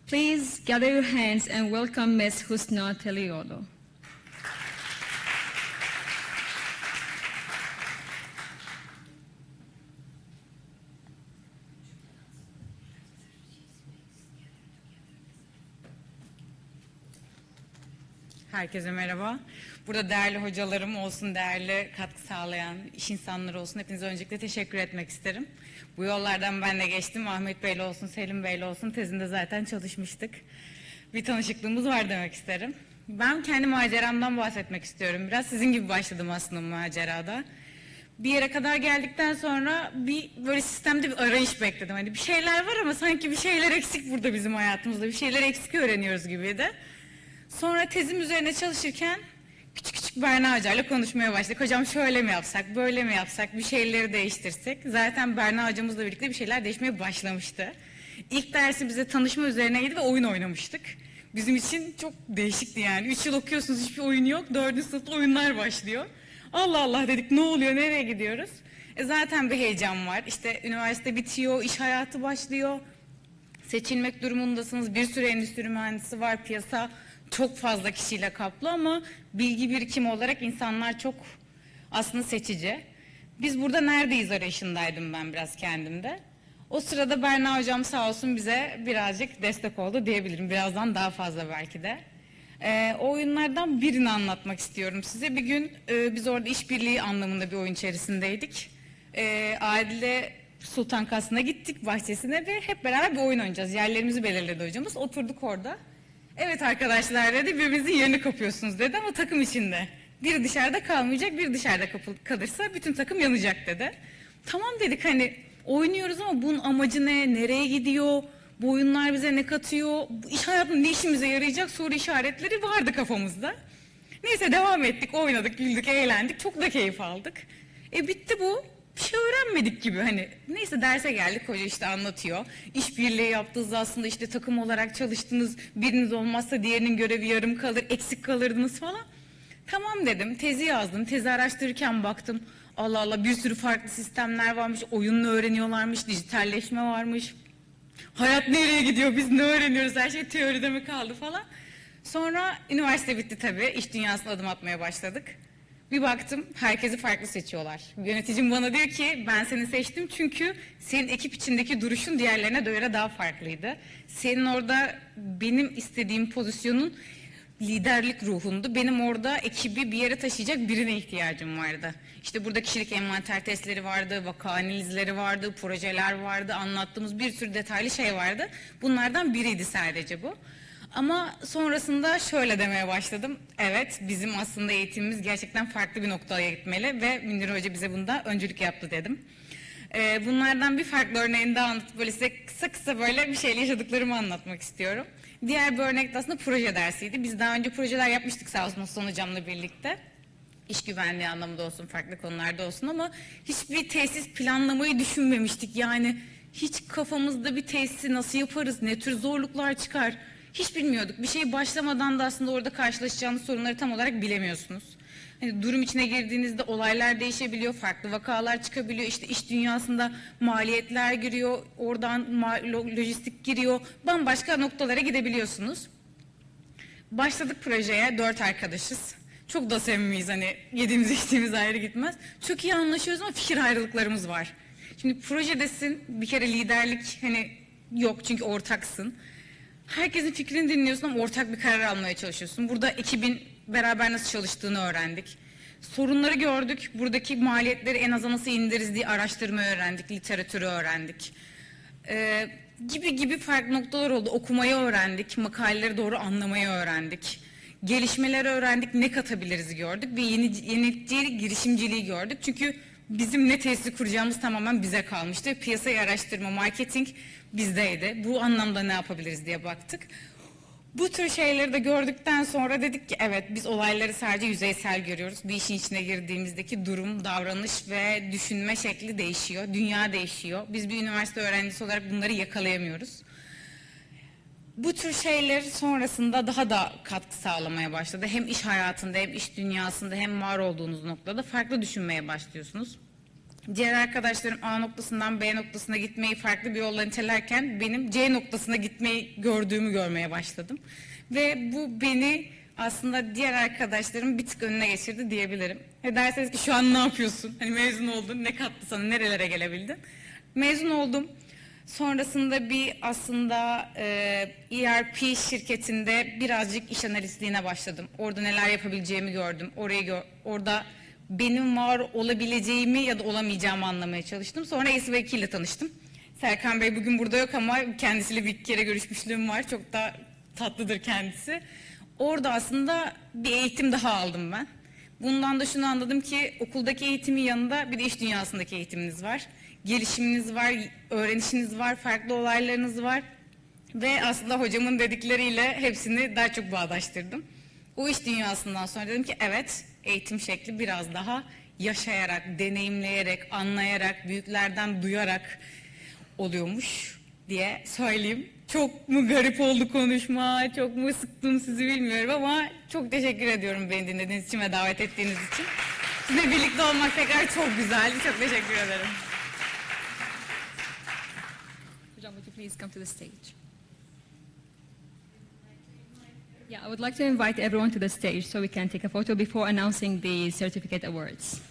Please gather your hands and welcome Ms. Husna Telioğlu. Herkese merhaba. Burada değerli hocalarım olsun, değerli katkı sağlayan iş insanları olsun. Hepinize öncelikle teşekkür etmek isterim. Bu yollardan ben de geçtim. Ahmet Bey'le olsun, Selim Bey'le olsun. Tezinde zaten çalışmıştık. Bir tanışıklığımız var demek isterim. Ben kendi maceramdan bahsetmek istiyorum. Biraz sizin gibi başladım aslında macerada. Bir yere kadar geldikten sonra böyle sistemde bir arayış bekledim. Hani bir şeyler var ama sanki bir şeyler eksik burada bizim hayatımızda. Bir şeyler eksik öğreniyoruz gibiydi. Sonra tezim üzerine çalışırken küçük Berna Hoca'yla konuşmaya başladık. Hocam şöyle mi yapsak, böyle mi yapsak, bir şeyleri değiştirsek. Zaten Berna Hocamızla birlikte bir şeyler değişmeye başlamıştı. İlk dersi bize tanışma üzerineydi ve oyun oynamıştık. Bizim için çok değişikti yani. 3 yıl okuyorsunuz, hiçbir oyun yok. 4. sınıfta oyunlar başlıyor. Allah Allah dedik, ne oluyor, nereye gidiyoruz? Zaten bir heyecan var. İşte üniversite bitiyor, iş hayatı başlıyor. Seçilmek durumundasınız. Bir sürü endüstri mühendisi var, piyasa çok fazla kişiyle kaplı ama bilgi birikimi olarak insanlar çok aslında seçici. Biz burada neredeyiz arayışındaydım ben biraz kendimde. O sırada Berna Hocam sağ olsun bize birazcık destek oldu diyebilirim. Birazdan daha fazla belki de. O oyunlardan birini anlatmak istiyorum size. Bir gün biz orada işbirliği anlamında bir oyun içerisindeydik. Adile Sultan Kasrı'na gittik, bahçesine ve hep beraber bir oyun oynayacağız. Yerlerimizi belirledi hocamız. Oturduk orada. Evet arkadaşlar dedi, birbirinizin yerini kapıyorsunuz dedi ama takım içinde. Biri dışarıda kalmayacak, biri dışarıda kalırsa bütün takım yanacak dedi. Tamam dedik, hani oynuyoruz ama bunun amacı ne, nereye gidiyor, bu oyunlar bize ne katıyor, bu iş hayatında ne işimize yarayacak soru işaretleri vardı kafamızda. Neyse devam ettik, oynadık, güldük, eğlendik, çok da keyif aldık. Bitti bu. Bir şey öğrenmedik gibi hani. Neyse derse geldik, hoca işte anlatıyor. İşbirliği yaptınız aslında, işte takım olarak çalıştınız. Biriniz olmazsa diğerinin görevi yarım kalır, eksik kalırdınız falan. Tamam dedim, tezi yazdım. Tezi araştırırken baktım. Allah Allah, bir sürü farklı sistemler varmış. Oyununu öğreniyorlarmış, dijitalleşme varmış. Hayat nereye gidiyor, biz ne öğreniyoruz, her şey teoride mi kaldı falan. Sonra üniversite bitti tabii. İş dünyasına adım atmaya başladık. Bir baktım herkesi farklı seçiyorlar. Yöneticim bana diyor ki ben seni seçtim çünkü senin ekip içindeki duruşun diğerlerine göre daha farklıydı. Senin orada benim istediğim pozisyonun liderlik ruhundu. Benim orada ekibi bir yere taşıyacak birine ihtiyacım vardı. İşte burada kişilik envanter testleri vardı, vaka analizleri vardı, projeler vardı, anlattığımız bir sürü detaylı şey vardı. Bunlardan biriydi sadece bu. Ama sonrasında şöyle demeye başladım. Evet, bizim aslında eğitimimiz gerçekten farklı bir noktaya gitmeli ve Münir Hoca bize bunda öncülük yaptı dedim. Bunlardan bir farklı örneğini daha anlatıp böyle size kısa böyle bir şeyle yaşadıklarımı anlatmak istiyorum. Diğer bir örnek de aslında proje dersiydi. Biz daha önce projeler yapmıştık sağ olsun Hasan Hocam'la birlikte. İş güvenliği anlamında olsun, farklı konularda olsun ama hiçbir tesis planlamayı düşünmemiştik. Yani hiç kafamızda bir tesisi nasıl yaparız, ne tür zorluklar çıkar hiç bilmiyorduk. Bir şey başlamadan da aslında orada karşılaşacağınız sorunları tam olarak bilemiyorsunuz. Hani durum içine girdiğinizde olaylar değişebiliyor, farklı vakalar çıkabiliyor. İşte iş dünyasında maliyetler giriyor, oradan lojistik giriyor. Bambaşka noktalara gidebiliyorsunuz. Başladık projeye, 4 arkadaşız. Çok da samimiyiz, hani yediğimiz içtiğimiz ayrı gitmez. Çok iyi anlaşıyoruz ama fikir ayrılıklarımız var. Şimdi projedesin, bir kere liderlik hani yok çünkü ortaksın. Herkesin fikrini dinliyorsun ama ortak bir karar almaya çalışıyorsun. Burada ekibin beraber nasıl çalıştığını öğrendik. Sorunları gördük. Buradaki maliyetleri en aza nasıl indiririz diye araştırmayı öğrendik. Literatürü öğrendik. Gibi farklı noktalar oldu. Okumayı öğrendik. Makaleleri doğru anlamayı öğrendik. Gelişmeleri öğrendik, ne katabiliriz gördük ve yenilikçi girişimciliği gördük. Çünkü bizim ne tesisi kuracağımız tamamen bize kalmıştı. Piyasayı araştırma, marketing bizdeydi. Bu anlamda ne yapabiliriz diye baktık. Bu tür şeyleri de gördükten sonra dedik ki evet, biz olayları sadece yüzeysel görüyoruz. Bir işin içine girdiğimizdeki durum, davranış ve düşünme şekli değişiyor. Dünya değişiyor. Biz bir üniversite öğrencisi olarak bunları yakalayamıyoruz. Bu tür şeyler sonrasında daha da katkı sağlamaya başladı. Hem iş hayatında hem iş dünyasında hem var olduğunuz noktada farklı düşünmeye başlıyorsunuz. Diğer arkadaşlarım A noktasından B noktasına gitmeyi farklı bir yolla nitelerken benim C noktasına gitmeyi görmeye başladım. Ve bu beni aslında diğer arkadaşlarım bir tık önüne geçirdi diyebilirim. Ve derseniz ki şu an ne yapıyorsun? Hani mezun oldun, ne kattı sana, nerelere gelebildin? Mezun oldum. Sonrasında bir aslında ERP şirketinde birazcık iş analistliğine başladım. Orada neler yapabileceğimi gördüm. Orada benim var olabileceğimi ya da olamayacağımı anlamaya çalıştım. Sonra Ace ile tanıştım. Serkan Bey bugün burada yok ama kendisiyle bir kere görüşmüşlüğüm var. Çok da tatlıdır kendisi. Orada aslında bir eğitim daha aldım ben. Bundan da şunu anladım ki okuldaki eğitimin yanında bir de iş dünyasındaki eğitiminiz var. Gelişiminiz var, öğrenişiniz var, farklı olaylarınız var. Ve aslında hocamın dedikleriyle hepsini daha çok bağdaştırdım. O iş dünyasından sonra dedim ki evet, eğitim şekli biraz daha yaşayarak, deneyimleyerek, anlayarak, büyüklerden duyarak oluyormuş diye söyleyeyim. Çok mu garip oldu konuşma, çok mu sıktım sizi bilmiyorum ama çok teşekkür ediyorum beni dinlediğiniz için ve davet ettiğiniz için. Sizinle birlikte olmak tekrar çok güzeldi. Çok teşekkür ederim. Hocam, would you please come to the stage? Yeah, I would like to invite everyone to the stage so we can take a photo before announcing the certificate awards.